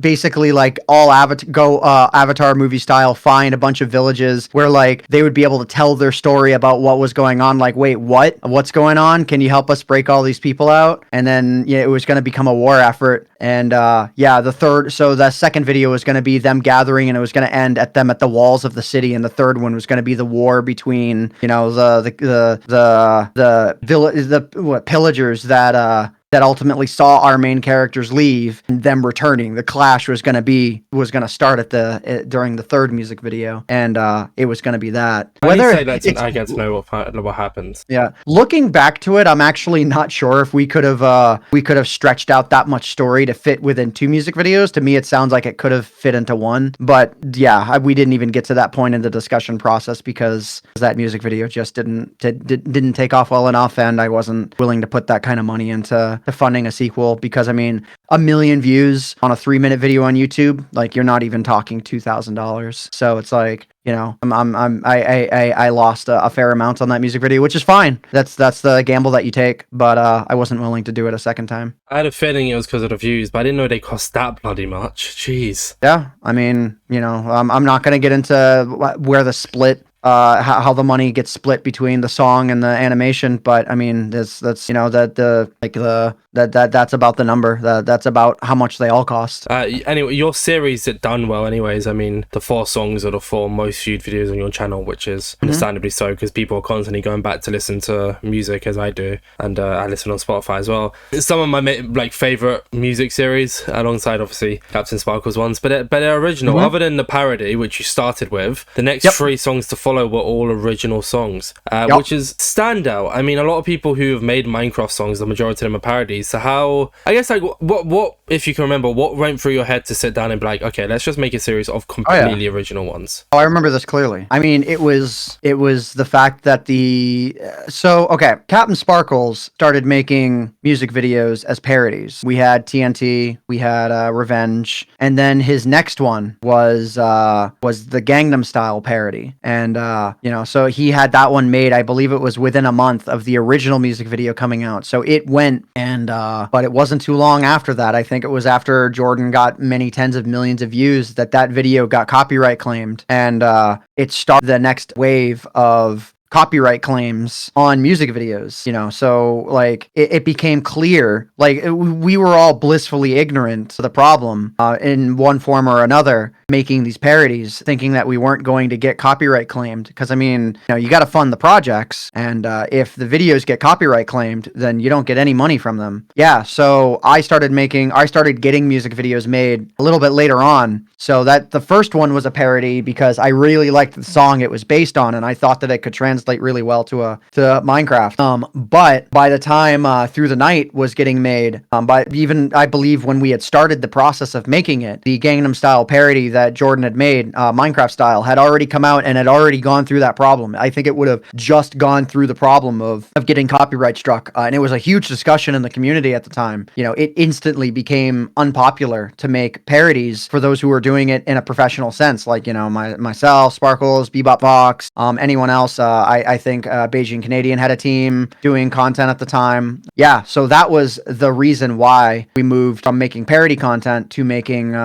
basically like all Avatar movie style, find a bunch of villages where like they would be able to tell their story about what was going on. Like, wait, what's going on? Can you help us break all these people out? And then it was going to become a war effort. And the second video was going to be them gathering, and it was going to end at them at the walls of the city. And the third one was going to be the war between the pillagers that ultimately saw our main characters leave and them returning. The clash was going to start during the third music video, and it was going to be that. I get to know what happens. Yeah, looking back to it, I'm actually not sure if we could have stretched out that much story to fit within 2 music videos. To me, it sounds like it could have fit into 1, but yeah, we didn't even get to that point in the discussion process because that music video just didn't take off well enough, and I wasn't willing to put that kind of money into funding a sequel, because I mean, 1 million views on a 3-minute video on YouTube, like, you're not even talking $2,000. So it's like, I lost a fair amount on that music video, which is fine. That's the gamble that you take. But I wasn't willing to do it a second time. I had a feeling it was because of the views, but I didn't know they cost that bloody much. Jeez. Yeah, I mean, I'm not gonna get into where the split. How the money gets split between the song and the animation, but I mean, that's that's about the number. That's about how much they all cost. Anyway, your series had done well anyways. I mean, the 4 songs are the 4 most viewed videos on your channel, which is understandably so, because people are constantly going back to listen to music, as I do, and I listen on Spotify as well. It's some of my favorite music series, alongside obviously Captain Sparkle's ones, but they're original. Other than the parody, which you started with, the next 3 songs to follow were all original songs, which is standout. I mean, a lot of people who have made Minecraft songs, the majority of them are parodies. So how, I guess, like, what if you can remember, what went through your head to sit down and be like, okay, let's just make a series of completely original ones? I remember this clearly. I mean, it was the fact that Captain Sparkles started making music videos as parodies. We had TNT, we had Revenge, and then his next one was the Gangnam Style parody. And so he had that one made, I believe it was within a month of the original music video coming out. So it went, and but it wasn't too long after that. I think it was after Jordan got many tens of millions of views that video got copyright claimed, and it started the next wave of copyright claims on music videos, so like it became clear, like we were all blissfully ignorant to the problem in one form or another, making these parodies, thinking that we weren't going to get copyright claimed. Because I mean, you know, you got to fund the projects, and if the videos get copyright claimed, then you don't get any money from them. Yeah, so I started getting music videos made a little bit later on. So that the first one was a parody because I really liked the song it was based on, and I thought that it could translate really well to Minecraft. But by the time Through the Night was getting made, but even I believe when we had started the process of making it, the Gangnam Style parody that Jordan had made, Minecraft style, had already come out and had already gone through that problem. I think it would have just gone through the problem of getting copyright struck, and it was a huge discussion in the community at the time. You know, it instantly became unpopular to make parodies for those who were doing it in a professional sense, like, you know, myself, Sparkles, Bebop Fox, anyone else. I think Beijing Canadian had a team doing content at the time. Yeah, so that was the reason why we moved from making parody content to making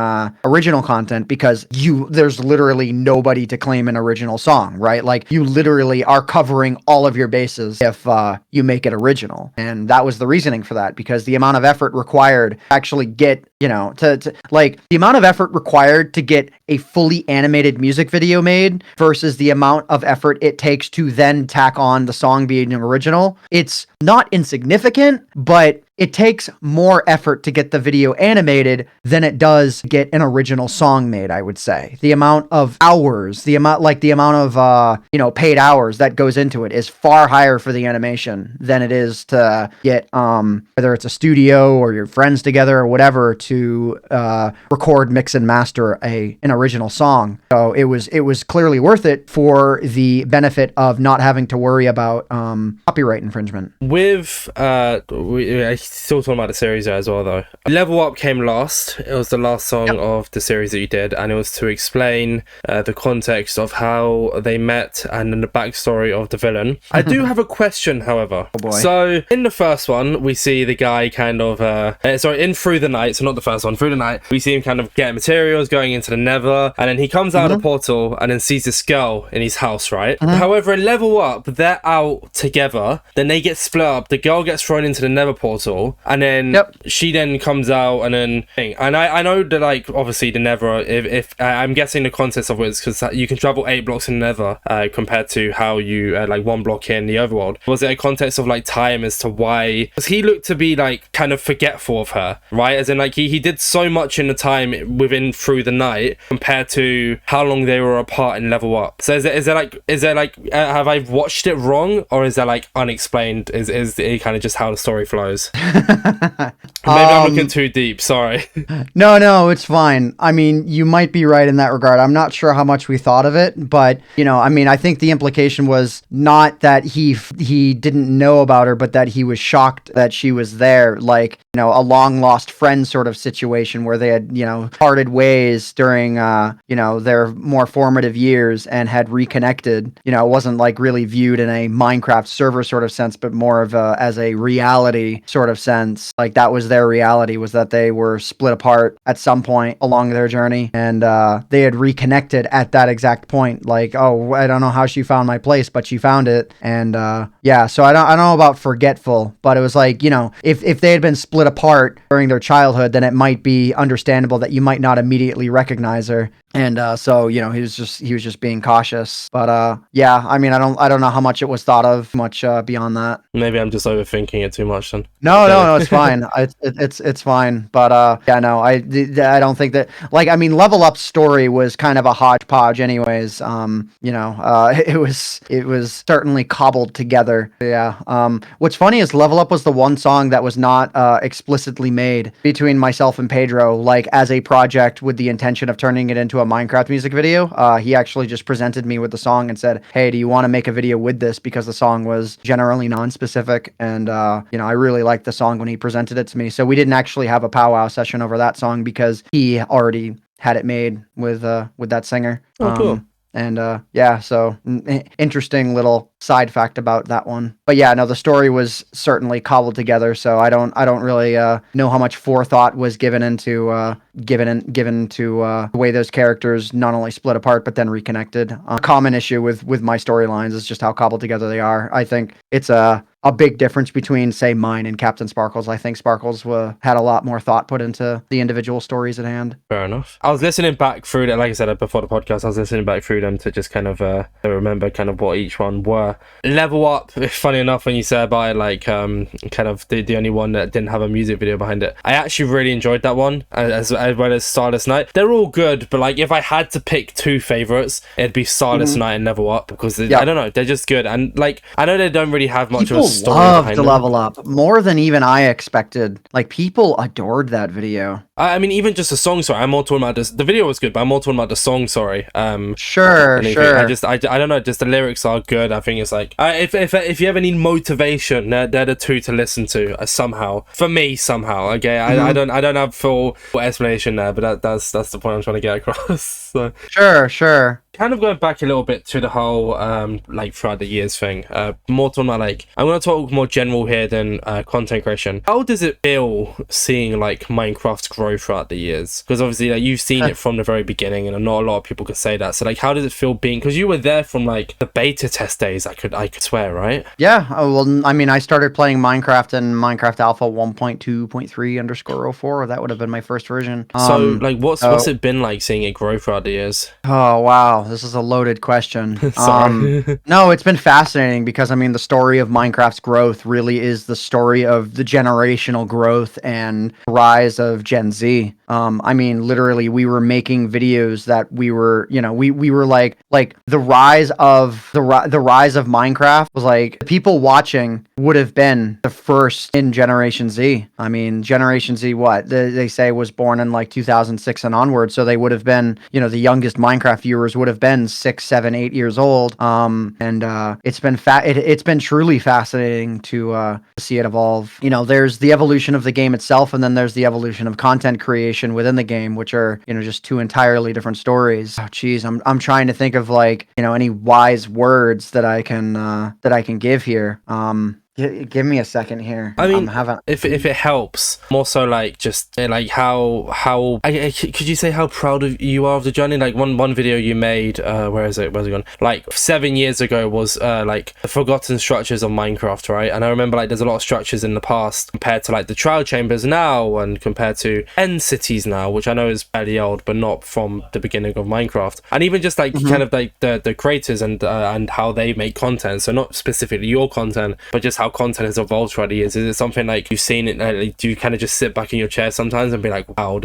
original content, because there's literally nobody to claim an original song, right? Like, you literally are covering all of your bases if you make it original. And that was the reasoning for that, because the amount of effort required to actually get, you know, to like the amount of effort required to get a fully animated music video made versus the amount of effort it takes to then tack on the song being original, it's not insignificant, but it takes more effort to get the video animated than it does get an original song made, I would say. The amount of hours, the amount of, paid hours that goes into it is far higher for the animation than it is to get, whether it's a studio or your friends together or whatever, to record, mix, and master an original song. So it was clearly worth it for the benefit of not having to worry about copyright infringement. With I still talking about the series there as well, though. Level Up came last. It was the last song of the series that you did, and it was to explain the context of how they met and then the backstory of the villain. I do have a question, however. Oh boy. So in the first one, we see the guy kind of in Through the Night, so not the first one, Through the Night, we see him kind of getting materials, going into the Nether, and then he comes out of the portal and then sees this girl in his house, right? However, in Level Up, they're out together, then they get split up, the girl gets thrown into the Nether portal, and then she then comes out, and then and I know that, like, obviously the Nether, if I'm guessing the context of it is because you can travel 8 blocks in the Nether compared to how you like 1 block in the overworld. Was it a context of like time as to why? Because he looked to be like kind of forgetful of her, right? As in, like, he did so much in the time within Through the Night compared to how long they were apart in Level Up. So is there like have I watched it wrong, or is that like unexplained? Is it kind of just how the story flows? Maybe I'm looking too deep, sorry. No, it's fine. I mean, you might be right in that regard. I'm not sure how much we thought of it, but, you know, I mean, I think the implication was not that he didn't know about her, but that he was shocked that she was there, like, you know, a long lost friend sort of situation where they had, you know, parted ways during, their more formative years and had reconnected. You know, it wasn't like really viewed in a Minecraft server sort of sense, but more of as a reality sort of sense. Like, that was their reality, was that they were split apart at some point along their journey, and they had reconnected at that exact point. Like, oh, I don't know how she found my place, but she found it. And so I don't know about forgetful, but it was like, you know, if they had been split apart during their childhood, then it might be understandable that you might not immediately recognize her. And so, you know, he was just being cautious. But I mean, I don't know how much it was thought of much beyond that. Maybe I'm just overthinking it too much then. No, it's fine. It's fine. But I don't think that, like, I mean, Level Up's story was kind of a hodgepodge anyways. It was certainly cobbled together. Yeah. What's funny is Level Up was the one song that was not explicitly made between myself and Pedro, like, as a project with the intention of turning it into a Minecraft music video. He actually just presented me with the song and said, hey, do you want to make a video with this? Because the song was generally non-specific, and I really liked the song when he presented it to me. So we didn't actually have a powwow session over that song because he already had it made with that singer. Oh, cool. And so interesting little side fact about that one. But yeah, no, the story was certainly cobbled together, so I don't really know how much forethought was given to the way those characters not only split apart but then reconnected. A common issue with my storylines is just how cobbled together they are. I think it's a a big difference between, say, mine and Captain Sparkles. I think Sparkles had a lot more thought put into the individual stories at hand. Fair enough. I was listening back through that, like I said before the podcast, I was listening back through them to just kind of to remember kind of what each one were. Level Up, funny enough, when you say about it, like kind of the only one that didn't have a music video behind it. I actually really enjoyed that one, as well as Starless Night. They're all good, but like if I had to pick two favorites, it'd be Starless Night and Level Up, because I don't know, they're just good. And like I know they don't really have much of a story behind them. Level Up more than even I expected. Like people adored that video. I mean, even just the song, sorry. I'm more talking about this. The video was good, but I'm more talking about the song, sorry. Sure. I don't know. Just the lyrics are good. I think it's like if you ever need motivation, they're the two to listen to somehow. For me, somehow. Okay, I don't have full explanation there, but that's the point I'm trying to get across. So. Sure. Kind of going back a little bit to the whole like throughout the years thing. More talking about like I'm gonna talk more general here than content creation. How does it feel seeing like Minecraft grow throughout the years? Because obviously like you've seen it from the very beginning, and not a lot of people could say that. So like, how does it feel being? Because you were there from like the beta test days. I could swear, right? Yeah. Well, I mean, I started playing Minecraft in Minecraft Alpha 1.2.3_04. That would have been my first version. So like, what's it been like seeing it grow throughout the years? Oh wow, this is a loaded question. Sorry. No, it's been fascinating because I mean the story of Minecraft's growth really is the story of the generational growth and rise of Gen Z. I mean literally we were making videos that we were, we were like the rise of Minecraft was like the people watching would have been the first in Generation Z. I mean Generation Z they say was born in like 2006 and onward, so they would have been, the youngest Minecraft viewers would have been 6, 7, 8 years old. It's been truly fascinating to see it evolve. There's the evolution of the game itself, and then there's the evolution of content creation within the game, which are just two entirely different stories. Oh geez, I'm trying to think of like any wise words that I can give here. Give me a second here. I mean, if it helps, more so like just like how could you say how proud of you are of the journey? Like one video you made, where's it gone? Like 7 years ago was like the forgotten structures of Minecraft, right? And I remember like there's a lot of structures in the past compared to like the trial chambers now, and compared to end cities now, which I know is fairly old, but not from the beginning of Minecraft. And even just like kind of like the creators and how they make content. So not specifically your content, but just how content has evolved throughout the years. Is it something like you've seen it, like, do you kind of just sit back in your chair sometimes and be like, wow,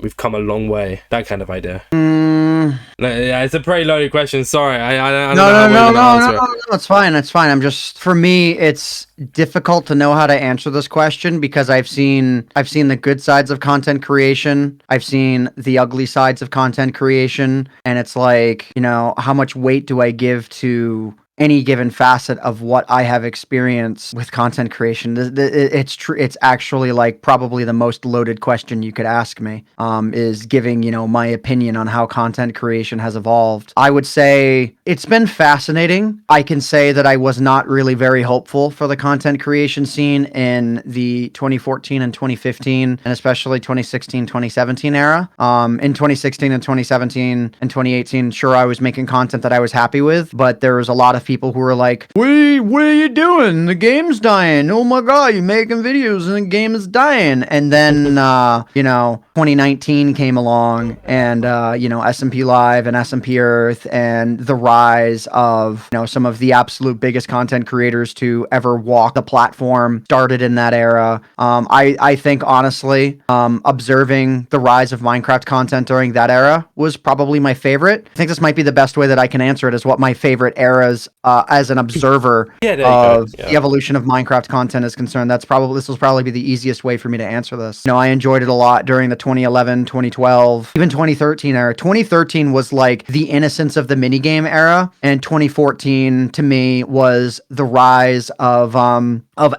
we've come a long way, that kind of idea? Yeah, it's a pretty loaded question, sorry. I no, it's fine. I'm just, for me it's difficult to know how to answer this question because I've seen the good sides of content creation, I've seen the ugly sides of content creation, and it's like, how much weight do I give to any given facet of what I have experienced with content creation? It's true. It's actually like probably the most loaded question you could ask me, is giving, my opinion on how content creation has evolved. I would say it's been fascinating. I can say that I was not really very hopeful for the content creation scene in the 2014 and 2015, and especially 2016, 2017 era. In 2016 and 2017 and 2018, sure, I was making content that I was happy with, but there was a lot of people who were like, what are you doing? The game's dying. Oh my god, you're making videos and the game is dying. And then 2019 came along, and SMP Live and SMP Earth and the rise of some of the absolute biggest content creators to ever walk the platform started in that era. I think honestly, observing the rise of Minecraft content during that era was probably my favorite. I think this might be the best way that I can answer it, is what my favorite eras as an observer of the evolution of Minecraft content is concerned. This will probably be the easiest way for me to answer this. I enjoyed it a lot during the 2011, 2012, even 2013 era. 2013 was like the innocence of the minigame era, and 2014 to me was the rise of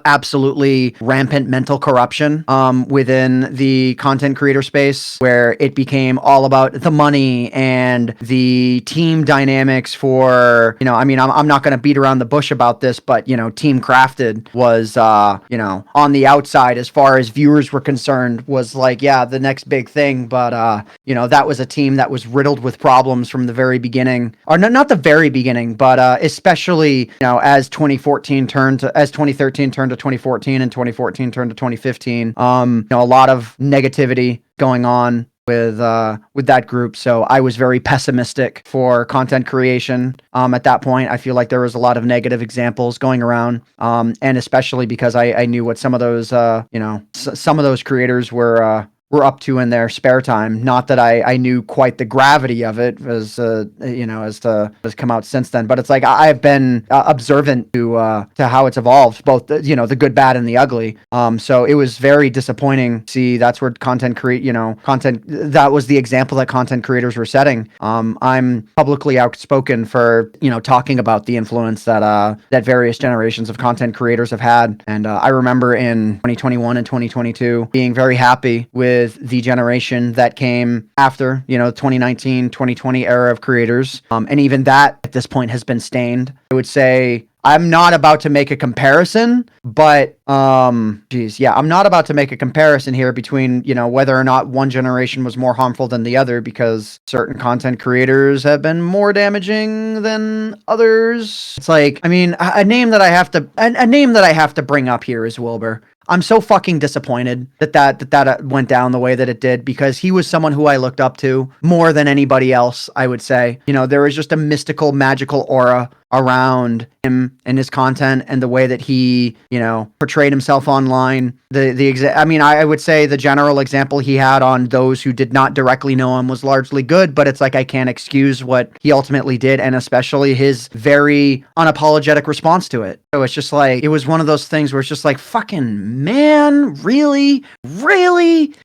absolutely rampant mental corruption within the content creator space, where it became all about the money and the team dynamics for, I'm not going to beat around the bush about this, but, you know, Team Crafted was, you know, on the outside as far as viewers were concerned, was like, yeah, the next big thing. But, you know, that was a team that was riddled with problems from the very beginning, or not the very beginning, but especially, you know, as 2013 turned to 2014 and 2014 turned to 2015, you know, a lot of negativity going on with that group. So I was very pessimistic for content creation at that point. I feel like there was a lot of negative examples going around, and especially because I knew what some of those you know, some of those creators were up to in their spare time. Not that I knew quite the gravity of it, as you know, as has come out since then. But it's like I've been observant to how it's evolved, both the, you know, the good, bad, and the ugly. So it was very disappointing to see that's where content that was the example that content creators were setting. I'm publicly outspoken for, you know, talking about the influence that various generations of content creators have had. And I remember in 2021 and 2022 being very happy with the generation that came after, you know, 2019, 2020 era of creators. And even that at this point has been stained. I would say I'm not about to make a comparison, but I'm not about to make a comparison here between, you know, whether or not one generation was more harmful than the other, because certain content creators have been more damaging than others. It's like, I mean, a name that I have to bring up here is Wilbur. I'm so fucking disappointed that went down the way that it did, because he was someone who I looked up to more than anybody else, I would say. You know, there was just a mystical, magical aura around him and his content and the way that he, you know, portrayed himself online. I would say the general example he had on those who did not directly know him was largely good, but it's like I can't excuse what he ultimately did, and especially his very unapologetic response to it. So it's just like, it was one of those things where it's just like, fucking man, really?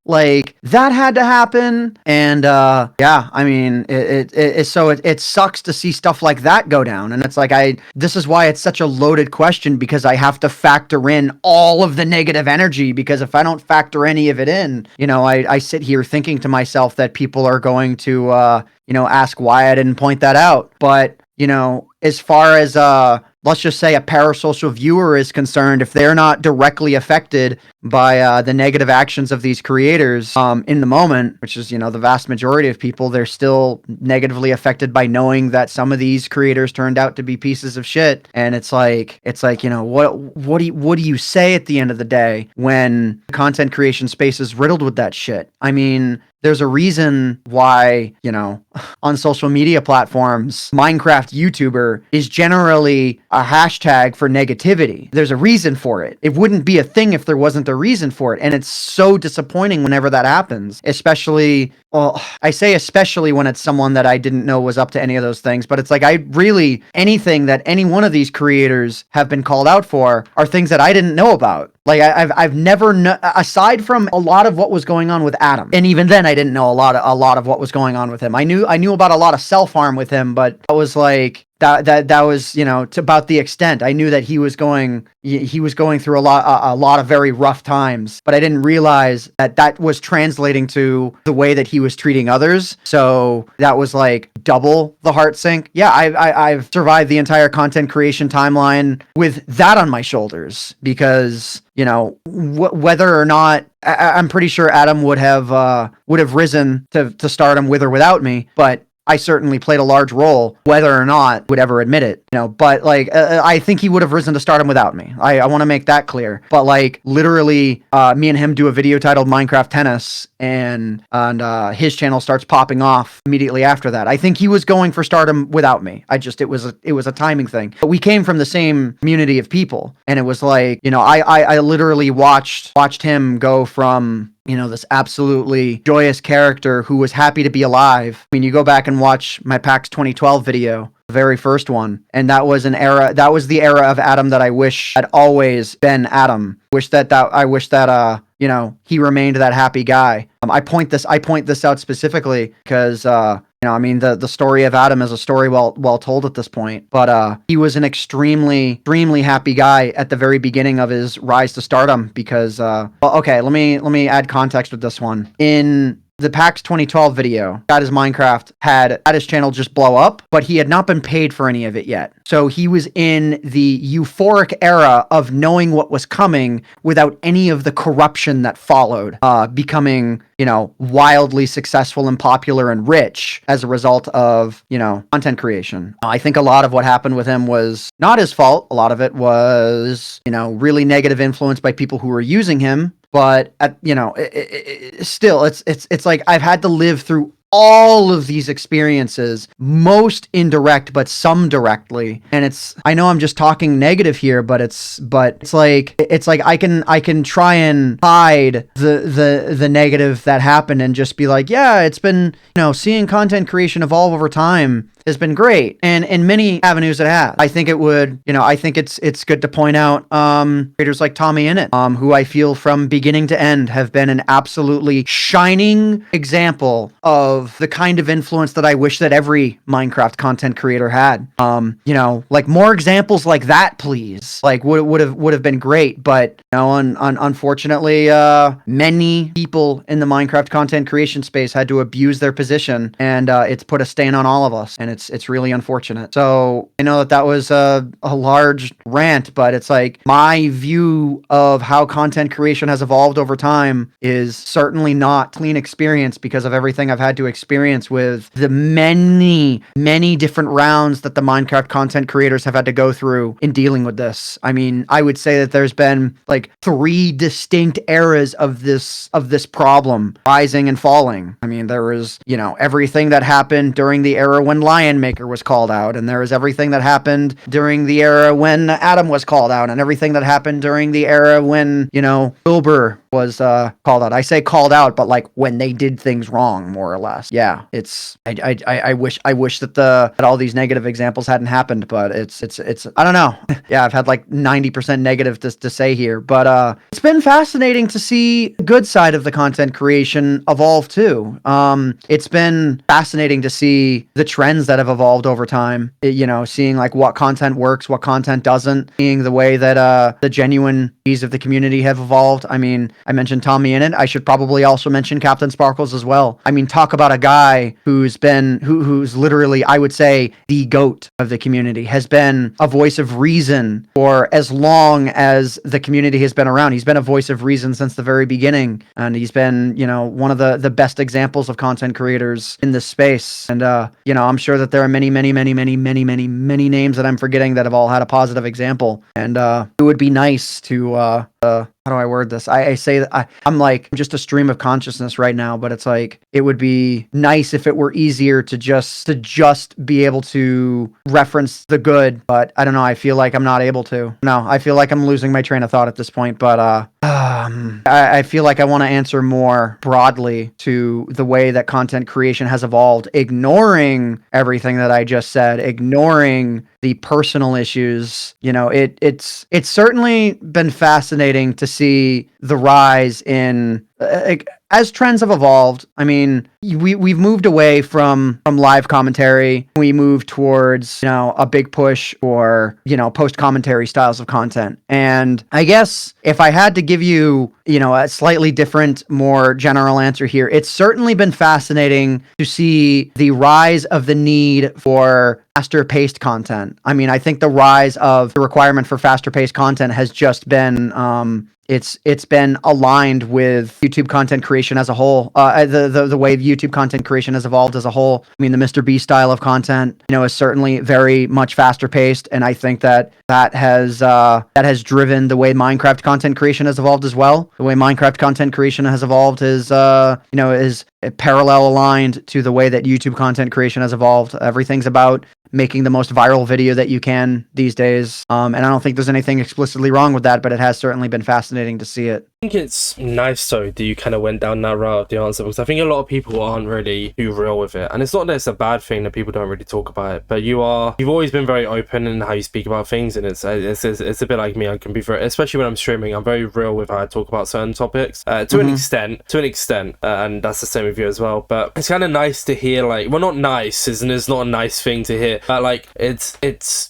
Like, that had to happen. And yeah, I mean, it sucks to see stuff like that go down. And it's like, this is why it's such a loaded question, because I have to factor in all of the negative energy, because if I don't factor any of it in, you know, I sit here thinking to myself that people are going to, you know, ask why I didn't point that out. But, you know, as far as, let's just say a parasocial viewer is concerned, if they're not directly affected by the negative actions of these creators in the moment, which is, you know, the vast majority of people, they're still negatively affected by knowing that some of these creators turned out to be pieces of shit. And it's like, you know, what do you say at the end of the day when the content creation space is riddled with that shit? I mean, there's a reason why, you know, on social media platforms, Minecraft YouTuber is generally a hashtag for negativity. There's a reason for it. It wouldn't be a thing if there wasn't a reason for it. And it's so disappointing whenever that happens, especially, well, I say especially when it's someone that I didn't know was up to any of those things. But it's like, anything that any one of these creators have been called out for are things that I didn't know about. Like, I've never aside from a lot of what was going on with Adam, and even then I didn't know a lot of what was going on with him. I knew about a lot of self-harm with him, but I was like, that was, you know, to about the extent. I knew that he was going through a lot of very rough times, but I didn't realize that was translating to the way that he was treating others. So that was like double the heart sink. Yeah, I've survived the entire content creation timeline with that on my shoulders, because, you know, whether or not, I'm pretty sure Adam would have risen to stardom with or without me, but I certainly played a large role, whether or not would ever admit it, you know. But like, I think he would have risen to stardom without me. I want to make that clear. But like, literally, me and him do a video titled Minecraft Tennis, and his channel starts popping off immediately after that. I think he was going for stardom without me. It was a timing thing. But we came from the same community of people, and it was like, you know, I literally watched him go from, you know, this absolutely joyous character who was happy to be alive. I mean, you go back and watch my PAX 2012 video, the very first one, and that was the era of Adam that I wish had always been Adam. I wish that you know, he remained that happy guy. I point this out specifically because you know, I mean, the story of Adam is a story well told at this point, but he was an extremely happy guy at the very beginning of his rise to stardom, because well, okay, let me add context with this one. In the PAX 2012 video, got his Minecraft, had his channel just blow up, but he had not been paid for any of it yet. So he was in the euphoric era of knowing what was coming without any of the corruption that followed, becoming, wildly successful and popular and rich as a result of, content creation. I think a lot of what happened with him was not his fault. A lot of it was, really negative influence by people who were using him. But still, it's like I've had to live through all of these experiences, most indirect, but some directly. And I know I'm just talking negative here, but it's like I can try and hide the negative that happened and just be like, yeah, it's been, seeing content creation evolve over time has been great, and in many avenues it has. I think it would, I think it's good to point out creators like Tommy Innit, who I feel from beginning to end have been an absolutely shining example of the kind of influence that I wish that every Minecraft content creator had. Like more examples like that, please. Like would have been great, but unfortunately, many people in the Minecraft content creation space had to abuse their position, and it's put a stain on all of us, and it's really unfortunate. So I know that was a large rant, but it's like my view of how content creation has evolved over time is certainly not clean experience because of everything I've had to experience with the many different rounds that the Minecraft content creators have had to go through in dealing with this. I mean, I would say that there's been like 3 distinct eras of this problem, rising and falling. I mean, there was, everything that happened during the era when Lion Maker was called out, and there was everything that happened during the era when Adam was called out, and everything that happened during the era when, Wilbur was called out. I say called out, but like when they did things wrong, more or less. Yeah, I wish that all these negative examples hadn't happened, but it's I don't know. Yeah, I've had like 90% negative to say here, but it's been fascinating to see the good side of the content creation evolve too. It's been fascinating to see the trends that have evolved over time. Seeing like what content works, what content doesn't, seeing the way that the genuine needs of the community have evolved. I mean, I mentioned Tommy Innit. I should probably also mention Captain Sparkles as well. I mean, talk about a guy who's literally, I would say, the GOAT of the community, has been a voice of reason for as long as the community has been around. He's been a voice of reason since the very beginning, and he's been, one of the best examples of content creators in this space. And I'm sure that there are many names that I'm forgetting that have all had a positive example. And it would be nice to how do I word this? I say that I'm just a stream of consciousness right now, but it's like, it would be nice if it were easier to just be able to reference the good, but I don't know. I feel like I'm not able to. No, I feel like I'm losing my train of thought at this point, but I feel like I want to answer more broadly to the way that content creation has evolved, ignoring everything that I just said, ignoring the personal issues. It's certainly been fascinating to see the rise in as trends have evolved. I mean, we've moved away from live commentary. We moved towards, a big push for, post commentary styles of content. And I guess if I had to give you, a slightly different, more general answer here, it's certainly been fascinating to see the rise of the need for faster paced content. I mean, I think the rise of the requirement for faster paced content has just been, it's been aligned with YouTube content creation as a whole. The way YouTube content creation has evolved as a whole. I mean, the Mr. B style of content, is certainly very much faster paced, and I think that has driven the way Minecraft content creation has evolved as well. The way Minecraft content creation has evolved is parallel aligned to the way that YouTube content creation has evolved. Everything's about making the most viral video that you can these days. And I don't think there's anything explicitly wrong with that, but it has certainly been fascinating to see it. I think it's nice though that you kind of went down that route of the answer, because I think a lot of people aren't really too real with it, and it's not that it's a bad thing that people don't really talk about it, but you've always been very open in how you speak about things, and it's a bit like me. I can be very, especially when I'm streaming, I'm very real with how I talk about certain topics to an extent, and that's the same with you as well. But it's kind of nice to hear, like, well, not nice, isn't it's not a nice thing to hear, but like it's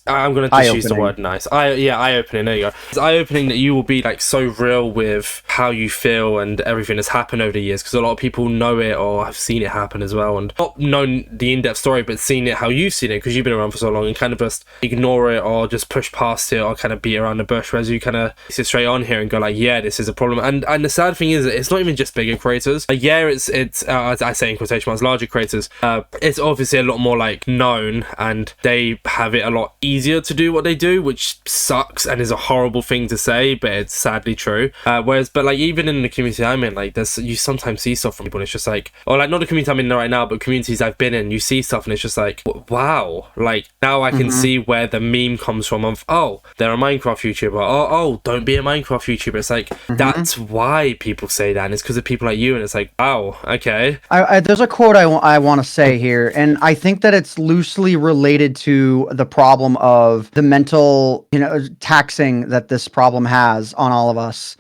I'm gonna just use the word nice. Eye-opening. There you go. It's eye-opening that you will be like so real with of how you feel and everything that's happened over the years, because a lot of people know it or have seen it happen as well, and not known the in-depth story, but seen it how you've seen it because you've been around for so long, and kind of just ignore it or just push past it or kind of beat around the bush, whereas you kind of sit straight on here and go like, yeah, this is a problem. And the sad thing is that it's not even just bigger creators. Yeah, it's as I say in quotation marks, larger creators. It's obviously a lot more like known, and they have it a lot easier to do what they do, which sucks and is a horrible thing to say, but it's sadly true. But like even in the community I'm in, like you sometimes see stuff from people and it's just like, or like not the community I'm in right now, but communities I've been in, you see stuff and it's just like, wow, like now I can see where the meme comes from of, oh, they're a Minecraft YouTuber, oh, don't be a Minecraft YouTuber. It's like, that's why people say that, and it's because of people like you, and it's like, wow, okay. There's a quote I want to say here, and I think that it's loosely related to the problem of the mental, taxing that this problem has on all of us.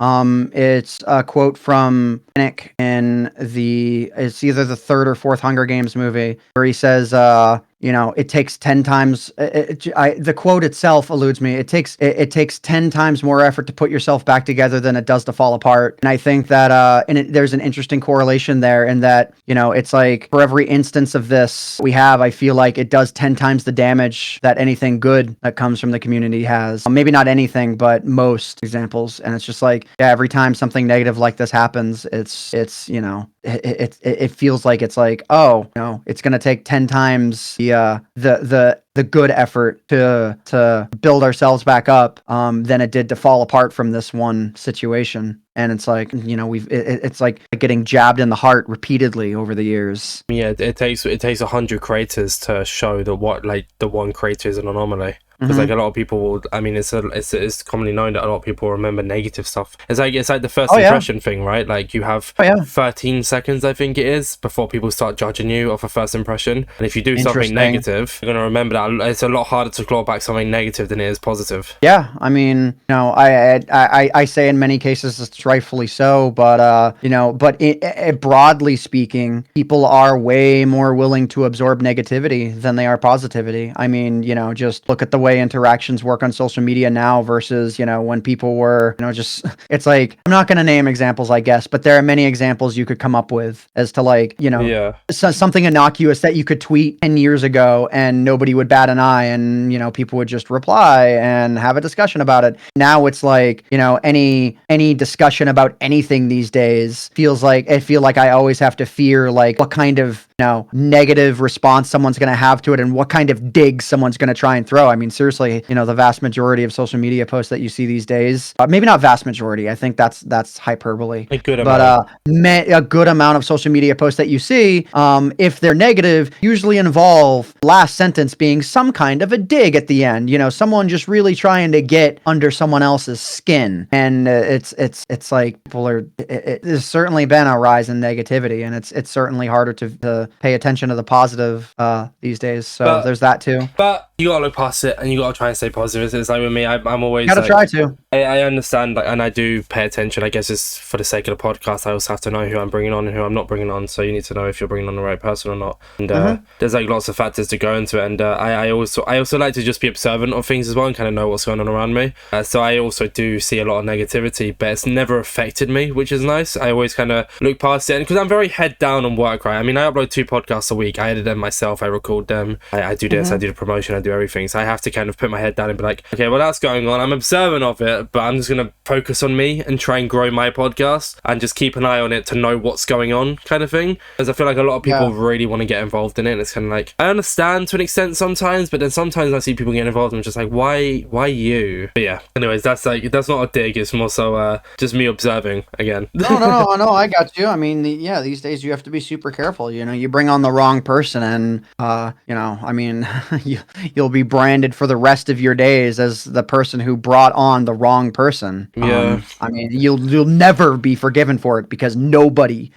It's a quote from Nick in it's either the third or fourth Hunger Games movie, where he says, it takes 10 times. The quote itself eludes me. It takes 10 times more effort to put yourself back together than it does to fall apart. And I think that there's an interesting correlation there, in that it's like for every instance of this we have, I feel like it does 10 times the damage that anything good that comes from the community has. Maybe not anything, but most examples. And it's just like, yeah, every time something negative like this happens, it feels like it's like, oh, it's gonna take 10 times the good effort to build ourselves back up than it did to fall apart from this one situation. And it's like, it's like getting jabbed in the heart repeatedly over the years. Yeah, it takes 100 creators to show that what like the one creator is an anomaly. Because like a lot of people will, I mean, it's commonly known that a lot of people remember negative stuff. It's like the first impression thing, right? Like you have 13 seconds, I think it is, before people start judging you off a first impression. And if you do something negative, you're gonna remember that it's a lot harder to claw back something negative than it is positive. Yeah, I mean, I say in many cases it's rightfully so, but broadly speaking, people are way more willing to absorb negativity than they are positivity. I mean, just look at the way interactions work on social media now versus when people were just, it's like, I'm not going to name examples, I guess, but there are many examples you could come up with as to like something innocuous that you could tweet 10 years ago and nobody would bat an eye, and people would just reply and have a discussion about it. Now it's like any discussion about anything these days I feel like I always have to fear like what kind of negative response someone's going to have to it, and what kind of dig someone's going to try and throw. I mean, seriously, the vast majority of social media posts that you see these days, maybe not vast majority, I think that's hyperbole. A good amount. But a good amount of social media posts that you see, if they're negative, usually involve last sentence being some kind of a dig at the end. Someone just really trying to get under someone else's skin, and it's like there's certainly been a rise in negativity, and it's certainly harder to pay attention to the positive these days. So there's that too. But you gotta look past it, and you gotta try and stay positive. It's like with me, I'm always gotta try to. I understand, and I do pay attention. I guess it's for the sake of the podcast. I also have to know who I'm bringing on and who I'm not bringing on. So you need to know if you're bringing on the right person or not. And there's like lots of factors to go into it. And I also like to just be observant of things as well and kind of know what's going on around me. So I also do see a lot of negativity, but it's never affected me, which is nice. I always kind of look past it, because I'm very head down on work, right? I mean, I upload 2 podcasts a week. I edit them myself. I record them. I do this. I do the promotion. I do everything. So I have to kind of put my head down and be like, okay, well, that's going on. I'm observant of it, but I'm just going to focus on me and try and grow my podcast and just keep an eye on it to know what's going on, kind of thing. Because I feel like a lot of people really want to get involved in it. And it's kind of like, I understand to an extent sometimes, but then sometimes I see people get involved and I'm just like, why you? But yeah, anyways, that's not a dig. It's more so just me observing again. No, I got you. I mean, these days you have to be super careful. You bring on the wrong person and, I mean, you'll be branded for the rest of your days as the person who brought on the wrong person. Yeah. I mean, you'll never be forgiven for it, because nobody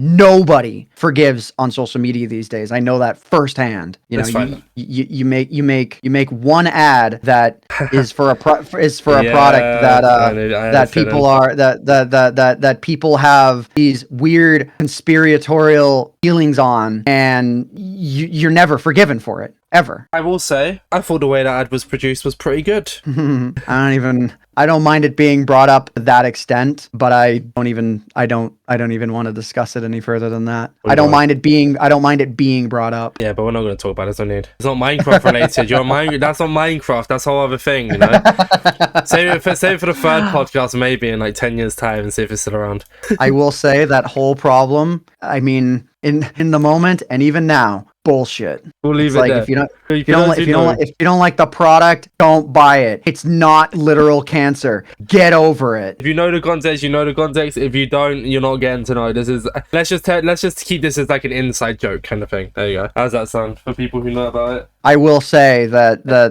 forgives on social media these days. I know that firsthand. You make one ad that is for a product that people have these weird conspiratorial feelings on, and you're never forgiven for it. Ever. I will say, I thought the way that ad was produced was pretty good. I don't mind it being brought up to that extent, but I don't even want to discuss it any further than that. I don't mind it being brought up. Yeah, but we're not going to talk about it. There's no need. It's not Minecraft related. That's not Minecraft. That's a whole other thing, you know. Save it for the third podcast, maybe in like 10 years' time, and see if it's still around. I will say that whole problem. I mean, in the moment and even now, bullshit. We'll leave it like there. If you don't like the product, don't buy it. It's not literal cancer. Get over it. If you know the context, you know the context. If you don't, you're not getting to know. This is let's just keep this as like an inside joke kind of thing. There you go. How's that sound for people who know about it? I will say that I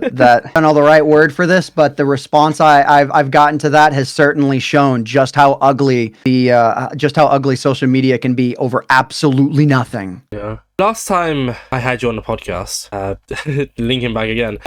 don't know the right word for this, but the response I've gotten to that has certainly shown just how ugly social media can be over absolutely nothing. Yeah. Last time I had you on the podcast, linking back again,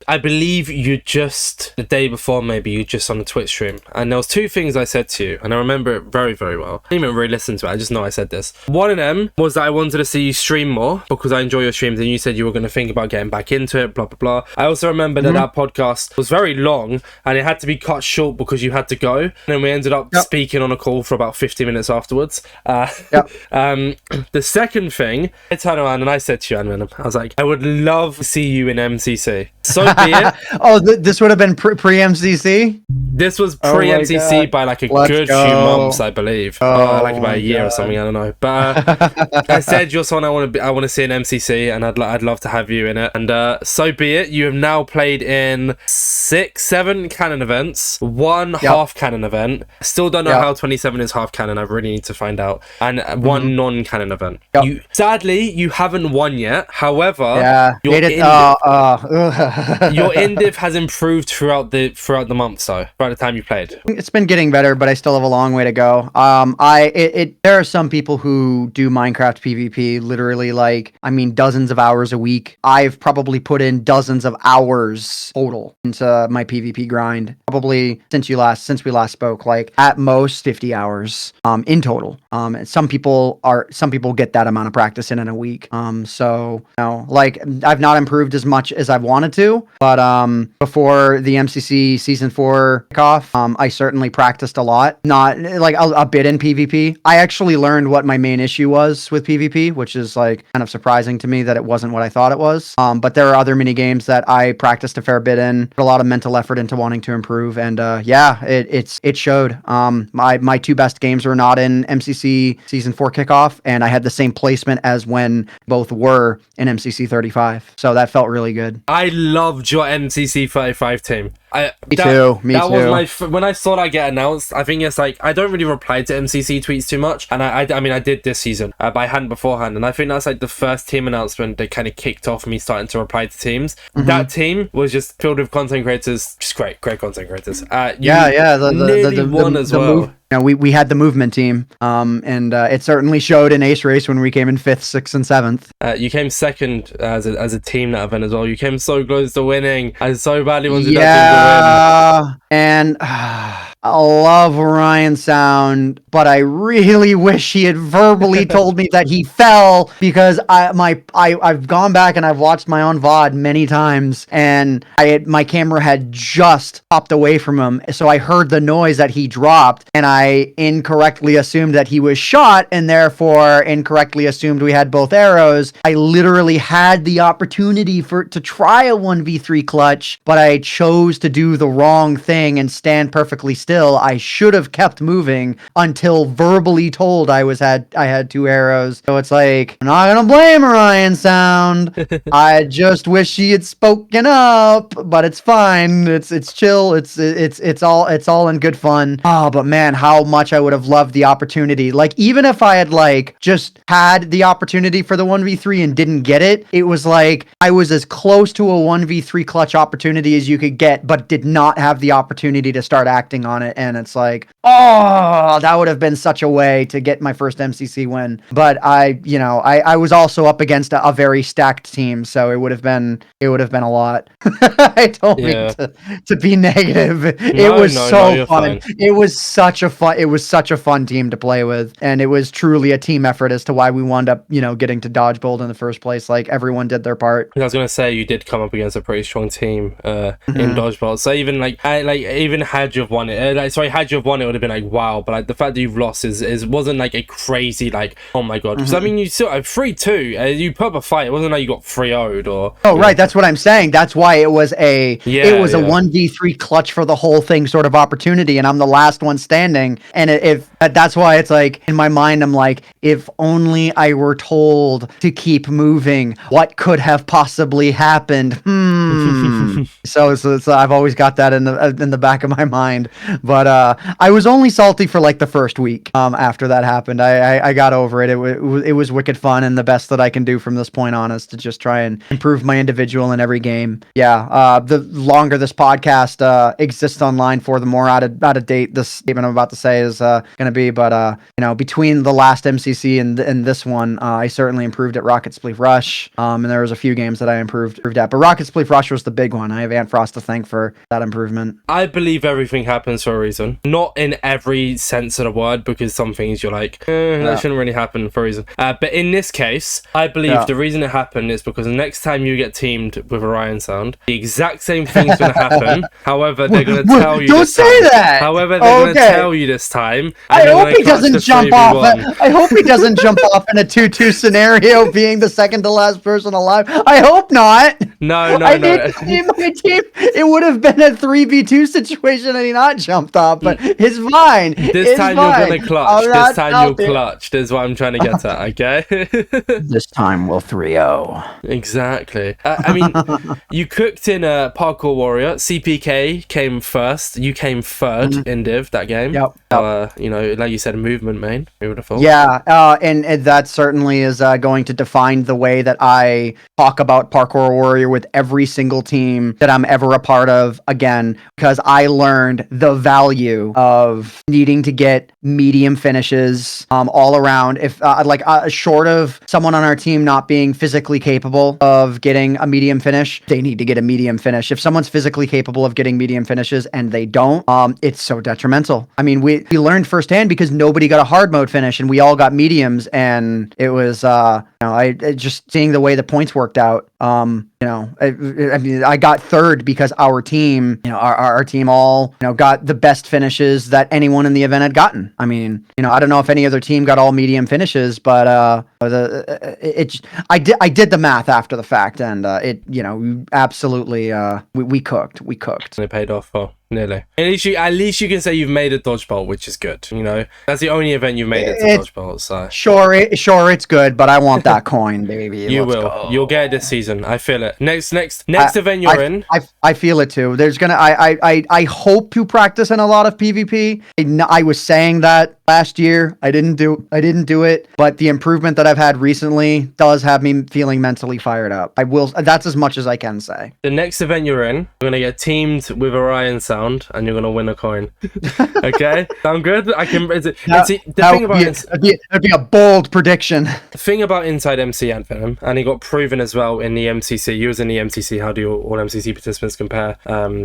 I believe the day before maybe, you just on a Twitch stream. And there was two things I said to you, and I remember it very, very well. I didn't even really listen to it, I just know I said this. One of them was that I wanted to see you stream more, because I enjoy your streams, and you said you were going to think about getting back into it, blah, blah, blah. I also remember that podcast was very long, and it had to be cut short because you had to go. And then we ended up speaking on a call for about 50 minutes afterwards. The second thing, I turned around and I said to you, AntVenom, I was like, I would love to see you in MCC. So be it. This would have been pre-MCC? This was pre-MCC by like a good few months, I believe. Like about a year or something, I don't know. But I said you're someone I want to see in MCC, and I'd love to have you in it. And so be it. You have now played in 6-7 canon events, one half canon event. Still don't know how 27 is half canon. I really need to find out. And one non-canon event. Sadly, you haven't won yet. However, your indiv has improved throughout the month, so throughout the time you played. It's been getting better, but I still have a long way to go. There are some people who do Minecraft PvP literally dozens of hours a week. I've probably put in dozens of hours total into my PvP grind. Probably since we last spoke, like at most 50 hours in total. Some people get that amount of practice in a week. So I've not improved as much as I've wanted to, but before the MCC season 4 kickoff, I certainly practiced a lot, not like a bit in PvP. I actually learned what my main issue was with PvP, which is like kind of surprising to me that it wasn't what I thought it was. But there are other mini games that I practiced a fair bit in, put a lot of mental effort into wanting to improve, and it showed. My two best games were not in MCC season 4 kickoff, and I had the same placement as when both were in MCC 35, so that felt really good. I loved your MCC 35 team. Me too. Was when I saw that get announced, I think it's like, I don't really reply to MCC tweets too much, and I mean I did this season, but I hadn't beforehand, and I think that's like the first team announcement that kind of kicked off me starting to reply to teams. That team was just filled with content creators, just great content creators. The won as well. We had the movement team, and it certainly showed in Ace Race when we came in 5th, 6th, and 7th. You came second as a team that event as well. You came so close to winning. I so badly wanted that team to win. And I love Ryan Sound, but I really wish he had verbally told me that he fell, because I've gone back and I've watched my own VOD many times, and my camera had just popped away from him, so I heard the noise that he dropped, and I incorrectly assumed that he was shot, and therefore incorrectly assumed we had both arrows. I literally had the opportunity to try a 1v3 clutch, but I chose to do the wrong thing and stand perfectly still. I should have kept moving until verbally told I had 2 arrows. So it's like, I'm not gonna blame Ryan Sound. I just wish he had spoken up, but it's fine. It's chill. It's all in good fun. Oh, but man, how much I would have loved the opportunity. Like, even if I had just had the opportunity for the 1v3 and didn't get it, it was like I was as close to a 1v3 clutch opportunity as you could get, but did not have the opportunity to start acting on on it, and it's like, oh, that would have been such a way to get my first MCC win. But I was also up against a very stacked team, so it would have been a lot. I don't mean to be negative. It was so fun. Fine. It was such a fun team to play with, and it was truly a team effort as to why we wound up, getting to Dodge Bold in the first place. Like, everyone did their part. I was gonna say, you did come up against a pretty strong team in Dodgeball. So even even had you have won it, had you have won it, would have been like, wow. But like, the fact that you've lost is wasn't like a crazy like, oh my god. Because I mean, you still have 3-2. You put up a fight. It wasn't like you got 3-0'd or. Oh right, that's what I'm saying. That's why it was a 1v3 clutch for the whole thing sort of opportunity, and I'm the last one standing. And that's why it's like, in my mind, I'm like, if only I were told to keep moving, what could have possibly happened? So I've always got that in the back of my mind. But I was only salty for like the first week. After that happened, I got over it. It was wicked fun, and the best that I can do from this point on is to just try and improve my individual in every game. Yeah. The longer this podcast exists online for, the more out of date this statement I'm about to say is gonna be. But between the last MCC and this one, I certainly improved at Rocket Spleef Rush. And there was a few games that I improved at, but Rocket Spleef Rush was the big one. I have Antfrost to thank for that improvement. I believe everything happens for a reason. Not in every sense of the word, because some things you're like, that shouldn't really happen for a reason. But in this case, I believe the reason it happened is because the next time you get teamed with Orion Sound, the exact same thing's going to happen. However, they're going to tell you. Don't this say time. that. However, they're going to tell you this time. I hope he doesn't jump off. I hope he doesn't jump off in a 2-2 scenario, being the second to last person alive. I hope not. No. My team, it would have been a 3v2 situation and he not jumped off, but it's fine. This time you're going to clutch. This time you'll clutch. That's what I'm trying to get at, okay? This time we'll 3-0. Exactly. I mean, you cooked in a Parkour Warrior. CPK came first. You came third in Div that game. Yep. Like you said, movement main. Who would have thought? Yeah, and that certainly is going to define the way that I talk about Parkour Warrior with every single team that I'm ever a part of again, because I learned the value of needing to get medium finishes all around. If short of someone on our team not being physically capable of getting a medium finish, they need to get a medium finish. If someone's physically capable of getting medium finishes and they don't, it's so detrimental. I mean, we learned firsthand because nobody got a hard mode finish and we all got mediums, and it was I just seeing the way the points worked out. I mean, I got third because our team, our team all, got the best finishes that anyone in the event had gotten. I mean, I don't know if any other team got all medium finishes, but I did the math after the fact, and absolutely, we cooked. And it paid off. Oh, nearly. At least you can say you've made a dodgeball, which is good. That's the only event you've made it to dodgeball. So sure, it's good, but I want that coin, baby. You will. Go. You'll get it this season. I feel it. Next event you're in. I feel it too. There's gonna. I hope to practice in a lot of PvP. I was saying that last year. I didn't do it, but the improvement that I've had recently does have me feeling mentally fired up. I will. That's as much as I can say. The next event you're in, you're gonna get teamed with Orion Sound, and you're gonna win a coin. Okay, sound good? I can. It'd be a bold prediction. The thing about InsideMC AntVenom, and it got proven as well in the MCC. You was in the MCC. How do all MCC participants compare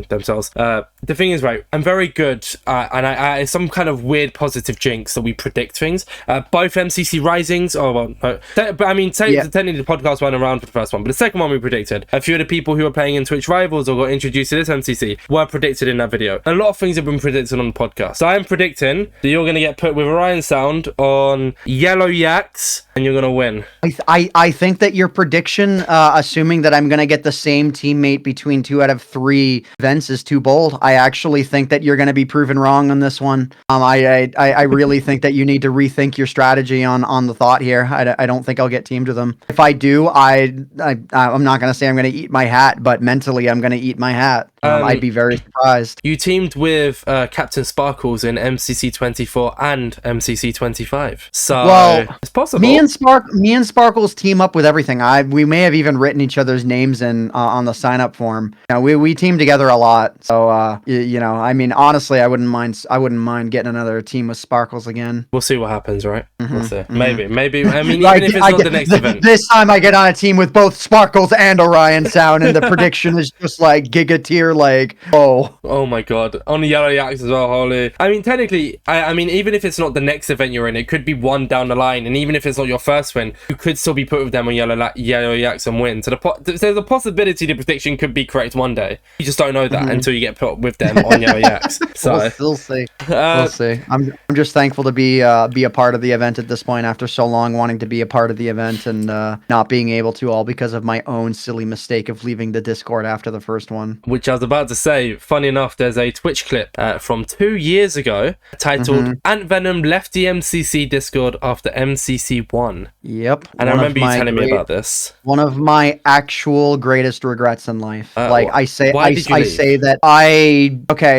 themselves? The thing is, right, I'm very good, and I some kind of weird positive jinx that we predict things. Both MCC risings, technically the podcast went around for the first one, but the second one we predicted. A few of the people who are playing in Twitch Rivals or got introduced to this MCC were predicted in that video. A lot of things have been predicted on the podcast. So I'm predicting that you're going to get put with Orion Sound on Yellow Yaks, and you're going to win. I think that your prediction, assuming that I'm going to get the same teammate between 2 out of 3 events, is too bold. I actually think that you're going to be proven wrong on this one. I really think that you need to rethink your strategy on the thought here. I don't think I'll get teamed with them. If I do, I'm not going to say I'm going to eat my hat, but mentally I'm going to eat my hat. I'd be very surprised. You teamed with Captain Sparkles in MCC 24 and MCC 25, so Well, it's possible. Me and Sparkles team up with everything. We may have even written each other's names in on the sign up form. You know, we team together a lot. So you know, I mean, honestly, I wouldn't mind getting another team with Sparkles again. We'll see what happens, right? Mm-hmm, We'll see. Maybe. I mean, Like, even if it's not the next event. This time I get on a team with both Sparkles and Orion Sound, and the prediction is just like Giga tier, like, oh my god, on the Yellow Yaks as well. Holy, I mean, technically, I mean, even if it's not the next event you're in, it could be one down the line, and even if it's not your first win, you could still be put with them on Yellow Yaks and win. So there's a possibility the prediction could be correct one day. You just don't know that until you get put with them on Yellow Yaks. So we'll see. We'll see. I'm just thankful to be a part of the event at this point after so long wanting to be a part of the event and not being able to, all because of my own silly mistake of leaving the Discord after the first one. Which I was about to say, funny enough, there's a Twitch clip from 2 years ago titled AntVenom left the MCC Discord after MCC 1. Yep. And I remember you telling me about this. One of my actual greatest regrets in life. I say that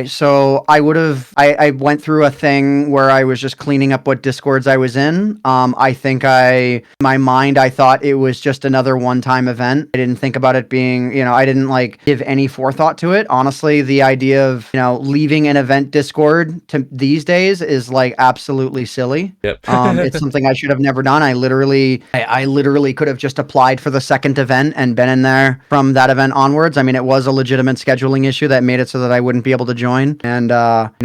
so I went through a thing where I was just cleaning up what Discords I was in. I think in my mind, I thought it was just another one-time event. I didn't think about it being, I didn't like give any forethought to it. Honestly, the idea of, leaving an event Discord these days is like absolutely silly. Yep. It's something I should have never done. I literally could have just applied for the second event and been in there from that event onwards. I mean, it was a legitimate scheduling issue that made it so that I wouldn't be able to join. And,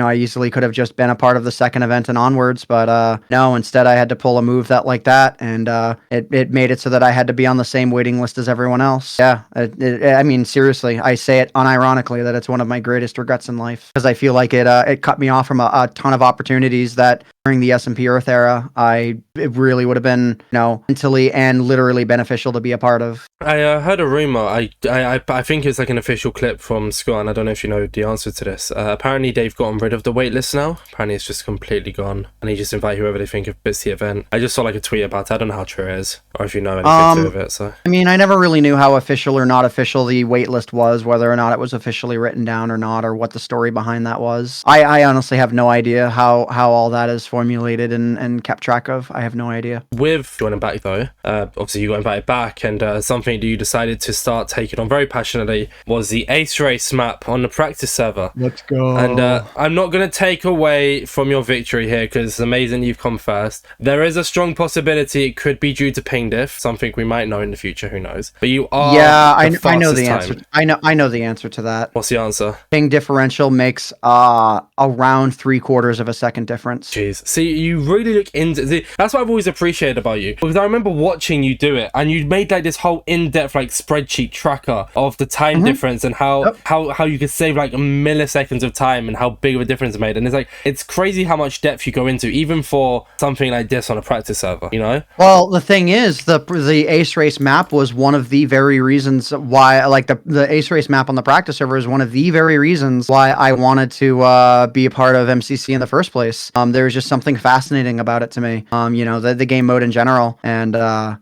I easily could have just been a part of the second event and onwards, but no, instead I had to pull a move like that. And it made it so that I had to be on the same waiting list as everyone else. Yeah. I mean, seriously, I say it unironically that it's one of my greatest regrets in life because I feel like it cut me off from a ton of opportunities that during the SMP Earth era, it really would have been, mentally and literally beneficial to be a part of. I heard a rumor. I think it's like an official clip from Scott, and I don't know if you know the answer to this. Apparently, they've gotten rid of the waitlist now. Apparently, it's just completely gone, and they just invite whoever they think of bits the event. I just saw like a tweet about it. I don't know how true it is, or if you know anything to do with it. So I mean, I never really knew how official or not official the waitlist was, whether or not it was officially written down or not, or what the story behind that was. I honestly have no idea how all that is formulated and kept track of. I have no idea. With joining back though, obviously you got invited back, and something that you decided to start taking on very passionately was the Ace Race map on the practice server. Let's go. And I'm not going to take away from your victory here because it's amazing you've come first. There is a strong possibility it could be due to ping diff, something we might know in the future. Who knows? But you are. Yeah, I know the answer. I know the answer to that. What's the answer? Ping differential makes around 3/4 of a second difference. Jeez. See, you really look into that's what I've always appreciated about you, because I remember watching you do it, and you made like this whole in-depth like spreadsheet tracker of the time difference and how you could save like milliseconds of time and how big of a difference it made. And it's crazy how much depth you go into, even for something like this on a practice server. Well, the thing is, the Ace Race map was one of the very reasons why, like the Ace Race map on the practice server is one of the very reasons why I wanted to be a part of MCC in the first place. There was just something fascinating about it to me. The game mode in general, and I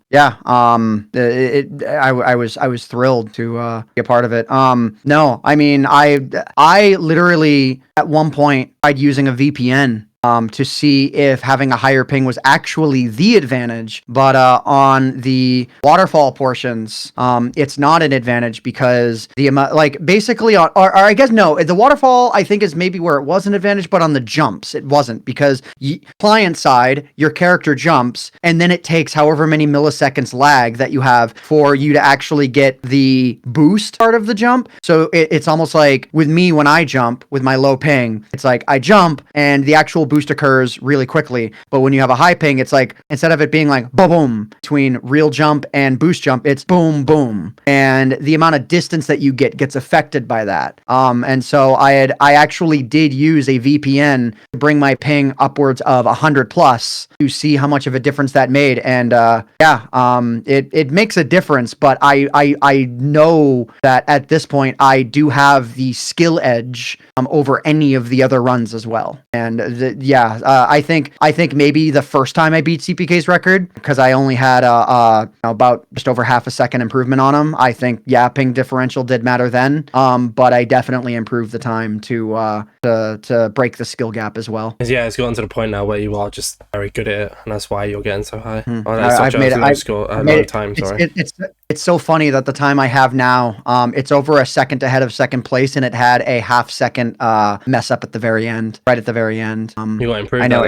was thrilled to be a part of it. No, I mean, I literally at one point tried using a VPN to see if having a higher ping was actually the advantage, but on the waterfall portions, it's not an advantage because the amount, like basically or I guess no, the waterfall I think is maybe where it was an advantage, but on the jumps it wasn't, because client side your character jumps and then it takes however many milliseconds lag that you have for you to actually get the boost part of the jump. So it's almost like with me when I jump with my low ping, it's like I jump and the actual boost occurs really quickly. But when you have a high ping, it's like instead of it being like boom between real jump and boost jump, it's boom boom, and the amount of distance that you gets affected by that. And so I actually did use a VPN to bring my ping upwards of 100 plus to see how much of a difference that made. And it makes a difference, but I know that at this point I do have the skill edge over any of the other runs as well. And I think maybe the first time I beat CPK's record, because I only had about just over half a second improvement on him. I think ping differential did matter then. But I definitely improved the time to break the skill gap as well. Yeah, it's gotten to the point now where you are just very good at it, and that's why you're getting so high. It's so funny that the time I have now, it's over a second ahead of second place, and it had a half second mess up at the very end, right at the very end. You got improved. I know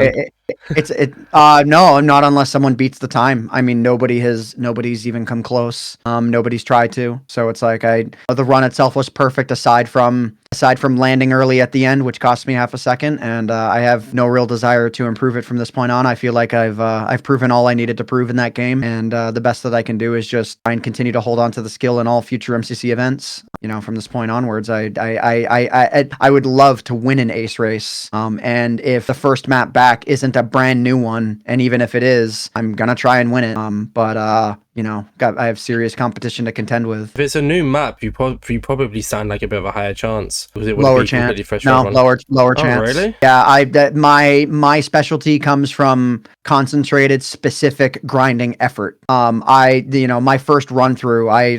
no, not unless someone beats the time. I mean, nobody's even come close. Nobody's tried to. So it's like the run itself was perfect aside from landing early at the end, which cost me half a second, and I have no real desire to improve it from this point on. I feel like I've proven all I needed to prove in that game, and the best that I can do is just try and continue to hold on to the skill in all future MCC events. From this point onwards, I would love to win an ace race. And if the first map back isn't a brand new one, and even if it is, I'm gonna try and win it. I have serious competition to contend with. If it's a new map, you probably stand like a bit of a higher chance. Lower chance. No, lower chance. Really? Yeah, my specialty comes from concentrated, specific grinding effort. My first run through, I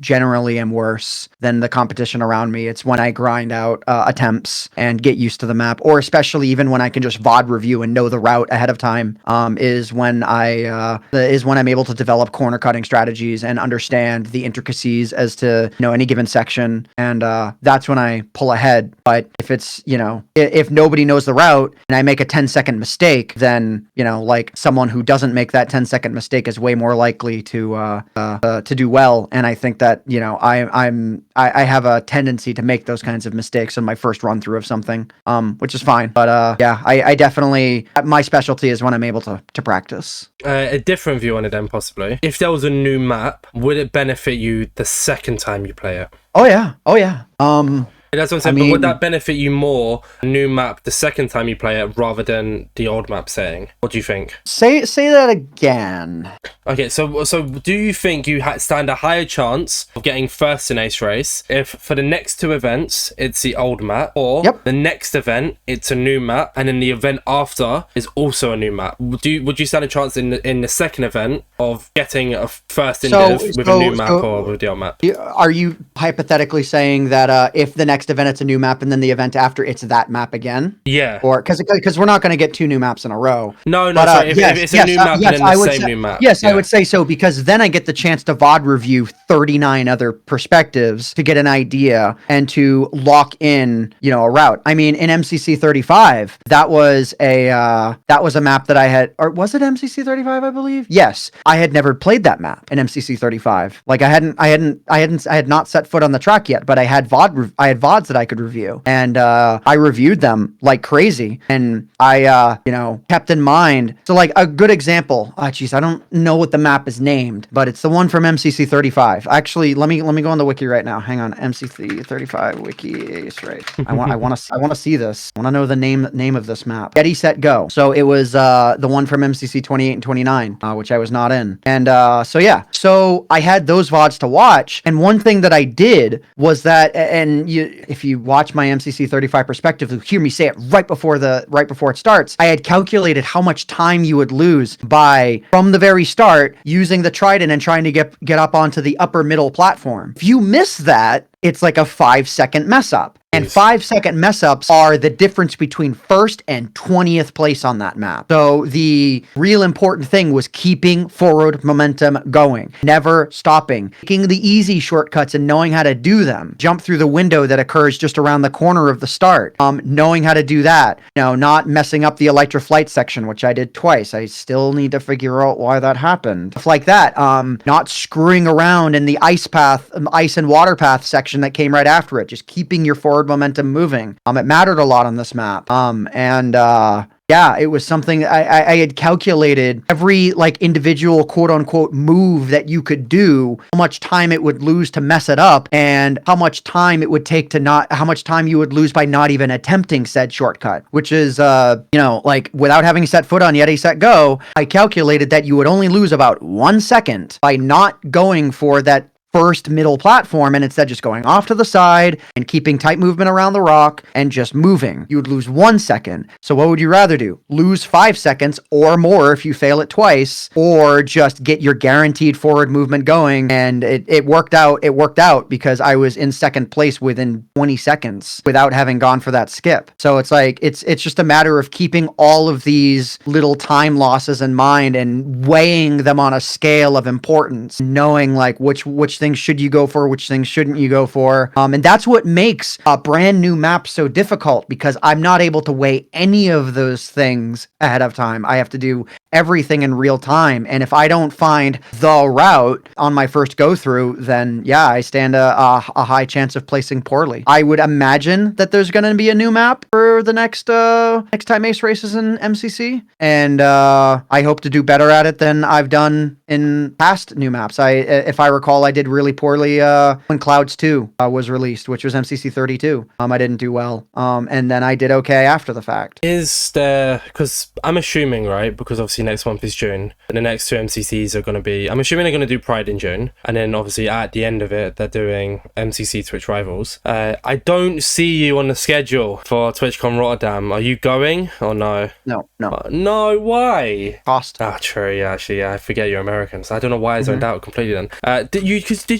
generally am worse than the competition around me. It's when I grind out attempts and get used to the map, or especially even when I can just VOD review and know the route ahead of time, is when I'm able to develop corner cutting strategies and understand the intricacies as to any given section, and that's when I pull ahead. But if it's if nobody knows the route and I make a 10-second mistake, then like someone who doesn't make that 10-second mistake is way more likely to do well. And I think that I have a tendency to make those kinds of mistakes in my first run through of something, which is fine. But I definitely, my specialty is when I'm able to practice. A different view on it then, possibly. If there was a new map, would it benefit you the second time you play it? Oh yeah. That's what I'm saying, but would that benefit you more, a new map, the second time you play it, rather than the old map setting? What do you think? Say that again. Okay, so do you think you stand a higher chance of getting first in Ace Race if for the next two events, it's the old map, or the next event, it's a new map, and then the event after is also a new map? Would you stand a chance in the second event of getting a first in div with a new map or with the old map? Are you hypothetically saying that if the next event it's a new map, and then the event after it's that map again? Yeah. Or because we're not going to get two new maps in a row. No. Sorry. If it's a new map, then the same new map. Yes, I would say so, because then I get the chance to VOD review 39 other perspectives to get an idea and to lock in, a route. I mean, in MCC 35, that was a map that I had, or was it MCC 35? I believe. Yes, I had never played that map in MCC 35. Like I had not set foot on the track yet, but I had VODs that I could review, and I reviewed them like crazy, and I kept in mind. So like a good example, I don't know what the map is named, but it's the one from MCC 35. Actually, let me go on the wiki right now. Hang on, MCC 35 wiki ace race. I want to see this. I want to know the name of this map. Ready, set, go. So it was the one from MCC 28 and 29, which I was not in, and so I had those VODs to watch, and one thing that I did was that, and if you watch my MCC 35 perspective, you hear me say it right before it starts. I had calculated how much time you would lose from the very start using the trident and trying to get up onto the upper middle platform. If you miss that, it's like a 5-second mess up. And 5-second mess ups are the difference between first and 20th place on that map. So the real important thing was keeping forward momentum going, never stopping, taking the easy shortcuts and knowing how to do them. Jump through the window that occurs just around the corner of the start. Knowing how to do that. Not messing up the Elytra flight section, which I did twice. I still need to figure out why that happened. Stuff like that. Not screwing around in the ice and water path section that came right after it. Just keeping your forward momentum moving. It mattered a lot on this map. It was something I had calculated every individual quote unquote move that you could do, how much time it would lose to mess it up, and how much time it would take how much time you would lose by not even attempting said shortcut, which is, without having set foot on Ready, Set, Go, I calculated that you would only lose about 1 second by not going for that first middle platform and instead just going off to the side and keeping tight movement around the rock and just moving, you would lose 1 second. So what would you rather do? Lose 5 seconds or more if you fail it twice, or just get your guaranteed forward movement going? And it worked out. It worked out because I was in second place within 20 seconds without having gone for that skip. So it's like, it's just a matter of keeping all of these little time losses in mind and weighing them on a scale of importance, knowing like which things should you go for, which things shouldn't you go for. And that's what makes a brand new map so difficult, because I'm not able to weigh any of those things ahead of time. I have to do everything in real time. And if I don't find the route on my first go through, then yeah, I stand a high chance of placing poorly. I would imagine that there's going to be a new map for the next time Ace races in MCC. And I hope to do better at it than I've done in past new maps. If I recall, I did really poorly when Clouds 2 was released, which was MCC 32. I didn't do well. And then I did okay after the fact. Is there, because I'm assuming, right, because obviously next month is June, and the next 2 MCCs are going to be, I'm assuming they're going to do Pride in June, and then obviously at the end of it, they're doing MCC Twitch Rivals. I don't see you on the schedule for TwitchCon Rotterdam. Are you going or no? No. No, why? Cost. True, yeah, actually, yeah, I forget you're American, so I don't know why I zoned out completely then. Did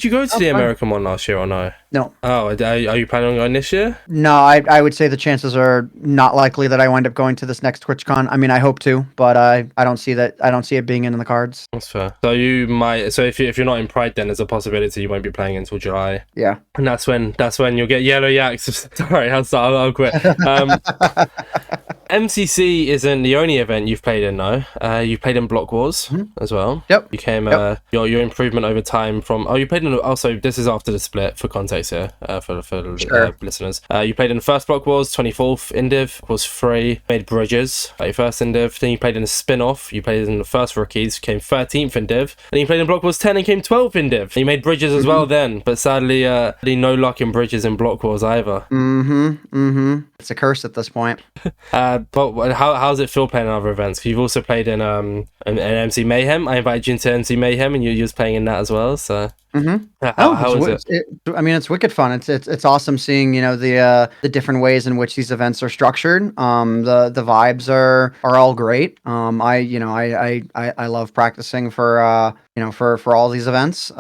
you go to the American one last year or no? No. Oh, are you planning on going this year? No, I would say the chances are not likely that I wind up going to this next TwitchCon. I mean, I hope to, but I don't see that. I don't see it being in the cards. That's fair. So you might. So if you're not in Pride, then there's a possibility you won't be playing until July. Yeah. And that's when you'll get yellow yaks. Sorry, I'll quit. MCC isn't the only event you've played in, though. You played in Block Wars as well. Yep. You came your improvement over time from. Oh, you played in. Also, this is after the split for context here for listeners. You played in the first Block Wars, 24th Indiv was 3. Made Bridges, 31st Indiv. Then you played in the spin-off. You played in the first Rookies, came 13th Indiv. Then you played in Block Wars 10 and came 12th Indiv. And you made Bridges as well then, but sadly, no luck in Bridges in Block Wars either. It's a curse at this point. But how does it feel playing in other events? 'Cause you've also played in MC Mayhem. I invited you into MC Mayhem, and you was playing in that as well. So how is it? I mean, it's wicked fun. It's awesome seeing the different ways in which these events are structured. The vibes are all great. I love practicing for all these events.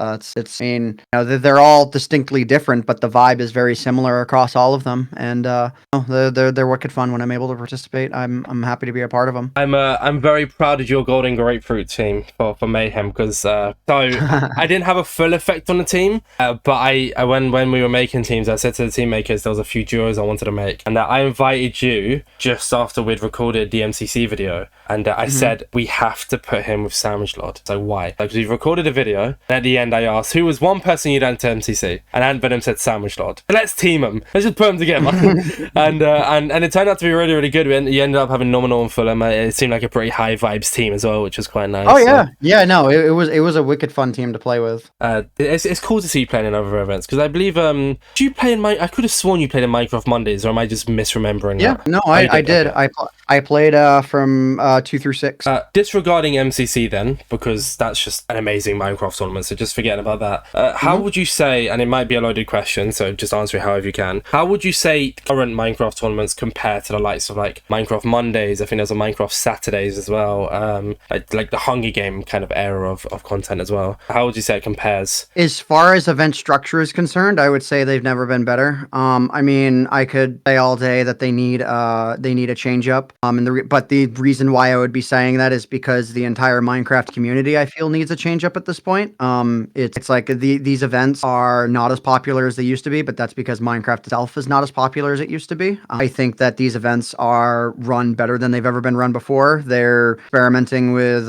They're all distinctly different, but the vibe is very similar across all of them, and they're wicked fun when I'm able to participate. I'm happy to be a part of them. I'm very proud of your Golden Grapefruit team for Mayhem, because I didn't have a full effect on the team, but when we were making teams, I said to the team makers there was a few duos I wanted to make, and I invited you just after we'd recorded the MCC video, and I said we have to put him with Sandwich Lord. So why? Because we've recorded a video, and at the end I asked who was one person you'd enter MCC, and AntVenom said Sandwich Lord. Let's team them. Let's just put them together. and it turned out to be really, really good. You ended up having Nominal and Fulham. It seemed like a pretty high vibes team as well, which was quite nice. Oh yeah, no, it was a wicked fun team to play with. It's cool to see you playing in other events, because I believe do you play in I could have sworn you played in Minecraft Mondays, or am I just misremembering that? No, I did. Okay. I played from 2 through 6. Disregarding MCC then, because that's just an amazing Minecraft tournament, so just forgetting about that. How would you say, and it might be a loaded question, so just answer it however you can, how would you say current Minecraft tournaments compare to the likes of like Minecraft Mondays? I think there's a Minecraft Saturdays as well, like the Hunger Game kind of era of content as well. How would you say it compares? As far as event structure is concerned, I would say they've never been better. I mean, I could say all day that they need a change up. But the reason why I would be saying that is because the entire Minecraft community, I feel, needs a change up at this point. It's like these events are not as popular as they used to be, but that's because Minecraft itself is not as popular as it used to be. I think that these events are run better than they've ever been run before. They're experimenting with,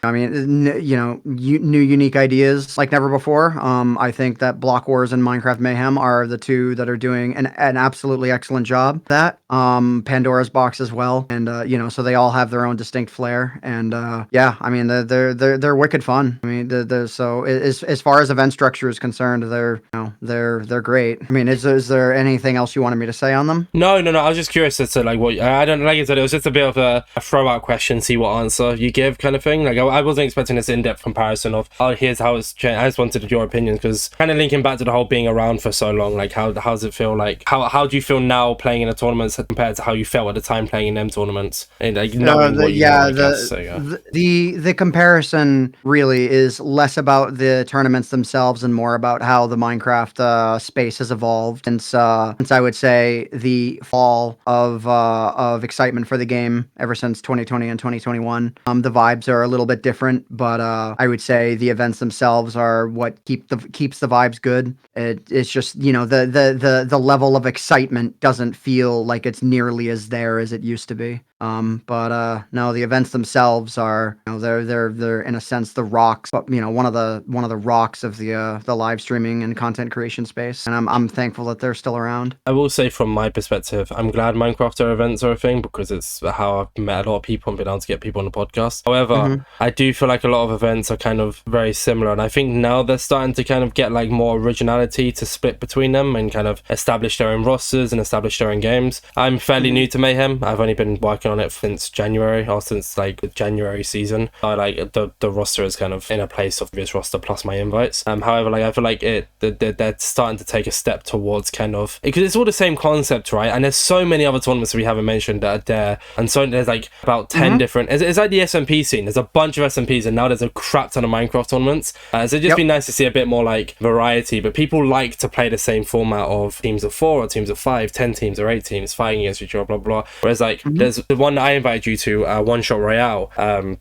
new unique ideas like never before. I think that Block Wars and Minecraft Mayhem are the two that are doing an absolutely excellent job. That Pandora's Box as well, and so they all have their own distinct flair. And I mean, they're wicked fun. I mean, so as far as event structure is concerned, they're great. I mean, is there anything else you wanted me to say on them? No. I was just curious as to like what I I don't, like I said, it was just a bit of a throw-out question, see what answer you give kind of thing. Like, I wasn't expecting this in-depth comparison of, oh, here's how it's changed. I just wanted your opinions, because kind of linking back to the whole being around for so long, like, how does it feel? Like, how do you feel now playing in a tournament compared to how you felt at the time playing in them tournaments? And, like, knowing what you know, I guess, so, yeah. The comparison really is less about the tournaments themselves and more about how the Minecraft space has evolved since I would say the fall of excitement for the game ever since 2020 and 2021. The vibes are a little bit different, but I would say the events themselves are what keeps the vibes good. It's just, you know, the level of excitement doesn't feel like it's nearly as there as it used to be. But no, the events themselves are, you know, they're in a sense the rocks, but you know, one of the rocks of the live streaming and content creation space, and I'm thankful that they're still around. I will say, from my perspective, I'm glad Minecraft events are a thing, because it's how I've met a lot of people and been able to get people on the podcast. However, I do feel like a lot of events are kind of very similar, and I think now they're starting to kind of get like more originality to split between them and kind of establish their own rosters and establish their own games. I'm fairly new to Mayhem. I've only been working on it since January, or since like the January season. I like the roster is kind of in a place of this roster plus my invites. However, like I feel like they're starting to take a step towards kind of, because it's all the same concept, right? And there's so many other tournaments that we haven't mentioned that are there, and so there's like about 10 different. It's like the SMP scene. There's a bunch of SMPs, and now there's a crap ton of Minecraft tournaments. So it'd just be nice to see a bit more like variety. But people like to play the same format of teams of 4 or teams of 5, 10 teams or 8 teams fighting against each other, blah blah. Whereas like there's the one that I invited you to, One Shot Royale.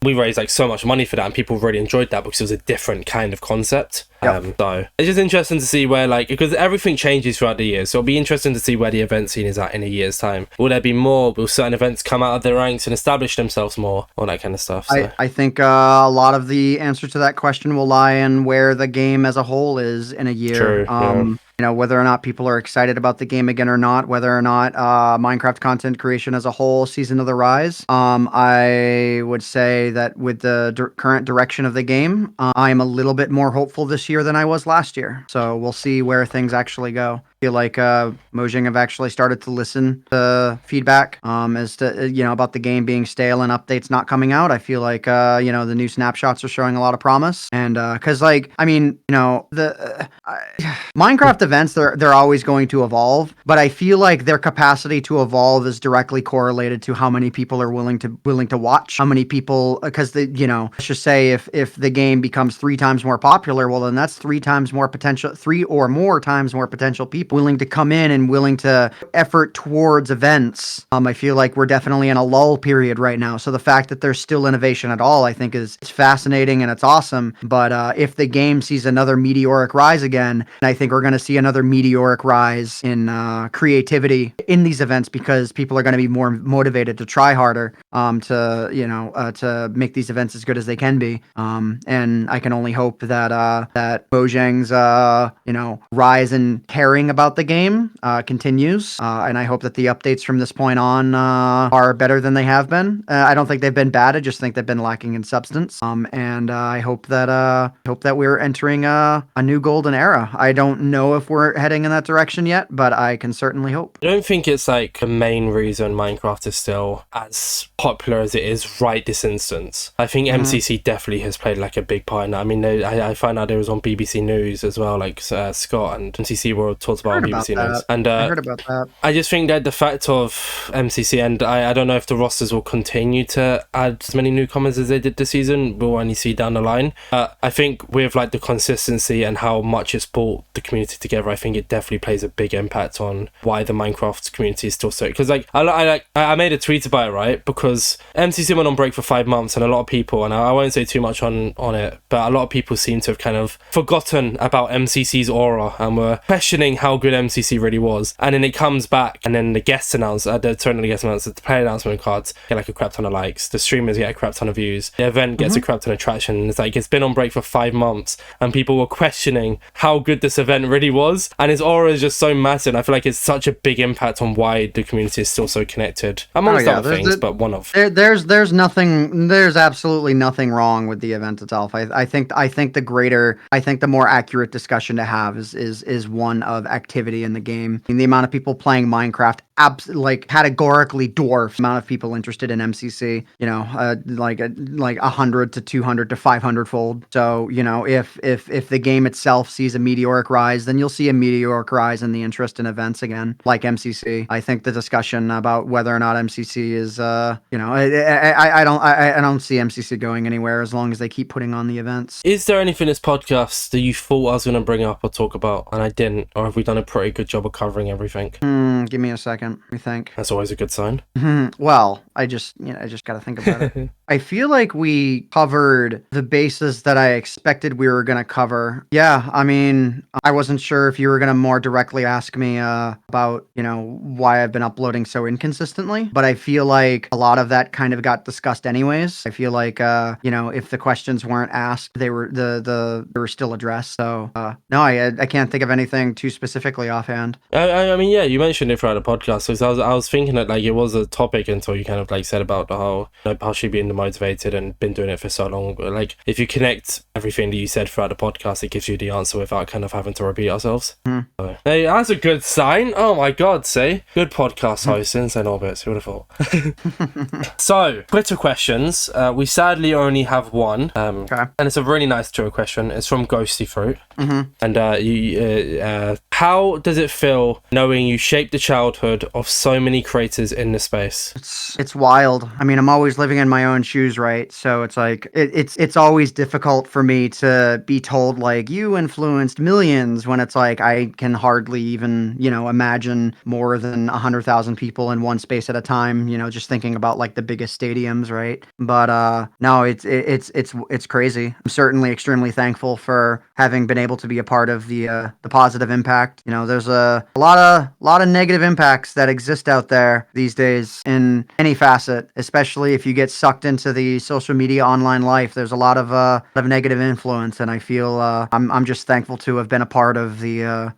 We raised like so much money for that, and people really enjoyed that because it was a different kind of concept. So it's just interesting to see where, like, because everything changes throughout the year, so it'll be interesting to see where the event scene is at in a year's time. Will there be more? Will certain events come out of their ranks and establish themselves more? All that kind of stuff. So. I think a lot of the answer to that question will lie in where the game as a whole is in a year. True, You know, whether or not people are excited about the game again or not, whether or not Minecraft content creation as a whole sees another rise. I would say that with the current direction of the game, I'm a little bit more hopeful this year than I was last year. So we'll see where things actually go. I feel like Mojang have actually started to listen to feedback as to, you know, about the game being stale and updates not coming out. I feel like, you know, the new snapshots are showing a lot of promise. And because, like, I mean, you know, Minecraft events, they're always going to evolve, but I feel like their capacity to evolve is directly correlated to how many people are willing to watch, how many people, because you know, let's just say if the game becomes 3 times more popular, well then that's 3 or more times more potential people willing to come in and willing to effort towards events. I feel like we're definitely in a lull period right now, so the fact that there's still innovation at all, I think is fascinating and it's awesome. But if the game sees another meteoric rise again, I think we're going to see another meteoric rise in creativity in these events, because people are going to be more motivated to try harder to make these events as good as they can be. And I can only hope that Mojang's rise in caring about the game continues, and I hope that the updates from this point on are better than they have been. I don't think they've been bad. I just think they've been lacking in substance. And I hope that we're entering a new golden era. I don't know if we're heading in that direction yet, but I can certainly hope. I don't think it's like the main reason Minecraft is still as popular as it is right this instance. I think MCC definitely has played like a big part in that. I mean, I found out it was on BBC News as well, like Scott and MCC were talked about on BBC News. And I heard about that. I just think that the fact of MCC, and I don't know if the rosters will continue to add as many newcomers as they did this season, we'll only see down the line. I think with like the consistency and how much it's brought the community together, I think it definitely plays a big impact on why the Minecraft community is still so, because like I made a tweet about it, right? Because MCC went on break for 5 months, and a lot of people, and I won't say too much on it, but a lot of people seem to have kind of forgotten about MCC's aura and were questioning how good MCC really was. And then it comes back, and then the guest announcement, the player announcement cards get like a crap ton of likes, the streamers get a crap ton of views, the event gets a crap ton of traction. It's like it's been on break for 5 months, and people were questioning how good this event really was, and his aura is just so massive. I feel like it's such a big impact on why the community is still so connected, amongst other things, but one of. There's absolutely nothing wrong with the event itself. I think the more accurate discussion to have is one of activity in the game. And the amount of people playing Minecraft categorically dwarfs the amount of people interested in MCC. Like 100 to 200 to 500 fold. So if the game itself sees a meteoric rise, then you'll see a meteoric rise in the interest in events again, like MCC. I think the discussion about whether or not MCC is, I don't see MCC going anywhere as long as they keep putting on the events. Is there anything in this podcast that you thought I was going to bring up or talk about and I didn't, or have we done a pretty good job of covering everything? Give me a second. Let me think. That's always a good sign. Well, I just got to think about it. I feel like we covered the bases that I expected we were going to cover. Yeah, I mean, I wasn't sure if you were going to more directly ask me about, why I've been uploading so inconsistently, but I feel like a lot of that kind of got discussed anyways. I feel like, if the questions weren't asked, they were they were still addressed. So, no, I can't think of anything too specifically offhand. I mean, yeah, you mentioned it throughout the podcast, because I was thinking that it was a topic until you kind of said about the whole partially being demotivated and been doing it for so long. If you connect everything that you said throughout the podcast, it gives you the answer without kind of having to repeat ourselves. So, hey, that's a good sign. Oh my god, see? Good podcast host, Insane Orbits, who would have thought? So, Twitter questions. We sadly only have one. Okay. And it's a really nice Twitter question. It's from Ghosty Fruit. And how does it feel knowing you shaped the childhood of so many creators in this space? It's wild. I mean, I'm always living in my own shoes, right? So it's it's always difficult for me to be told you influenced millions when it's I can hardly even imagine more than 100,000 people in one space at a time. Just thinking about the biggest stadiums, right? But no, it's crazy. I'm certainly extremely thankful for having been able to be a part of the positive impact. There's a lot of negative impacts that exist out there these days in any facet, especially if you get sucked into the social media online life. There's a lot of negative influence, and I feel I'm just thankful to have been a part of the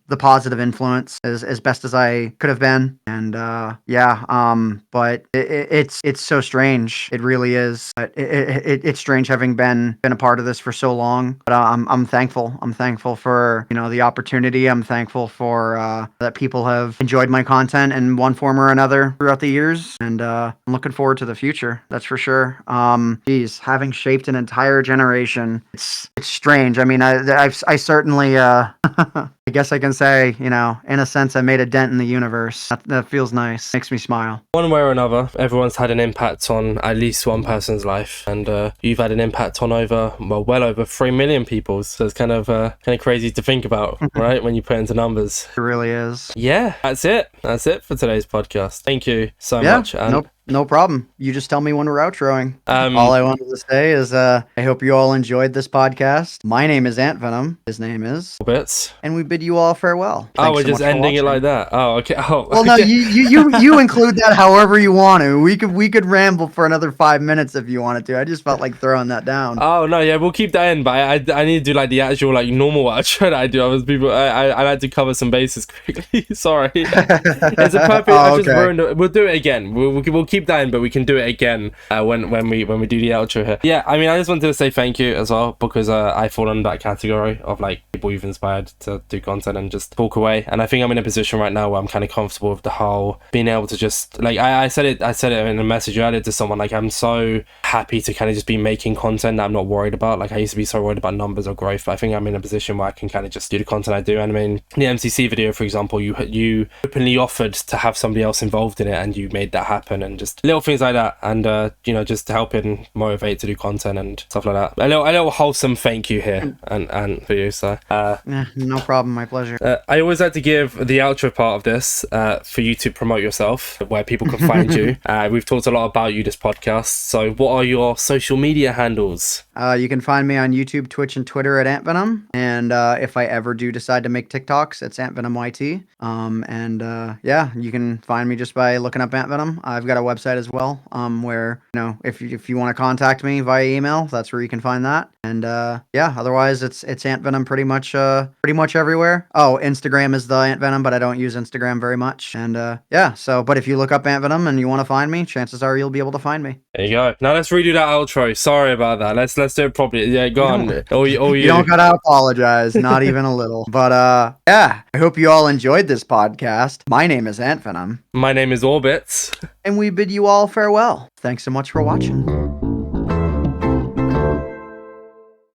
the positive influence as best as I could have been. And but it's so strange. It really is. It's strange having been a part of this for so long. But I'm thankful. I'm thankful for the opportunity. I'm thankful for that people have enjoyed my content in one form or another throughout the years, and I'm looking forward to the future. That's for sure. Having shaped an entire generation, it's strange. I mean, I certainly I guess I can say, in a sense, I made a dent in the universe. That feels nice. Makes me smile. One way or another, everyone's had an impact on at least one person's life, and you've had an impact on well over 3 million people. So it's kind of crazy to think about, right? When you put into numbers. It really is. Yeah, that's it. That's it for today's podcast. Thank you so much. And no problem. You just tell me when we're outroing. All I wanted to say is I hope you all enjoyed this podcast. My name is AntVenom. His name is Bits. And we bid you all farewell. We're just ending it like that. Oh, okay. Oh, well, no, you include that however you want to. We could ramble for another 5 minutes if you wanted to. I just felt like throwing that down. Oh no, yeah, we'll keep that in. But I need to do the actual normal outro that I do. I like to cover some bases quickly. Sorry, it's a perfect. I just ruined it. We'll do it again. We'll keep that in, but we can do it again when we do the outro here. Yeah, I mean, I just wanted to say thank you as well, because I fall under that category of people you've inspired to do content and just talk away. And I think I'm in a position right now where I'm kind of comfortable with the whole being able to just I said it in a message earlier to someone, I'm so happy to kind of just be making content that I'm not worried about. I used to be so worried about numbers or growth, but I think I'm in a position where I can kind of just do the content I do. And I mean, the MCC video, for example, you openly offered to have somebody else involved in it, and you made that happen, and just little things like that, and just helping motivate to do content and stuff like that. A little wholesome thank you here and for you. So no problem, my pleasure. I always like to give the outro part of this for you to promote yourself, where people can find you. We've talked a lot about you this podcast, so what are your social media handles? You can find me on YouTube, Twitch, and Twitter at AntVenom, and if I ever do decide to make TikToks, it's AntVenomYT. You can find me just by looking up AntVenom. I've got a website as well, where, you know, if you want to contact me via email, that's where you can find that. And yeah, otherwise it's AntVenom pretty much everywhere. Oh, Instagram is the AntVenom, but I don't use Instagram very much. And yeah, so but if you look up AntVenom and you want to find me, chances are you'll be able to find me. There you go. Now let's redo that outro. Sorry about that. Let's do it properly. Yeah, go on. All you. You don't gotta apologize, not even a little. But yeah, I hope you all enjoyed this podcast. My name is AntVenom. My name is Orbits. And we bid you all farewell. Thanks so much for watching.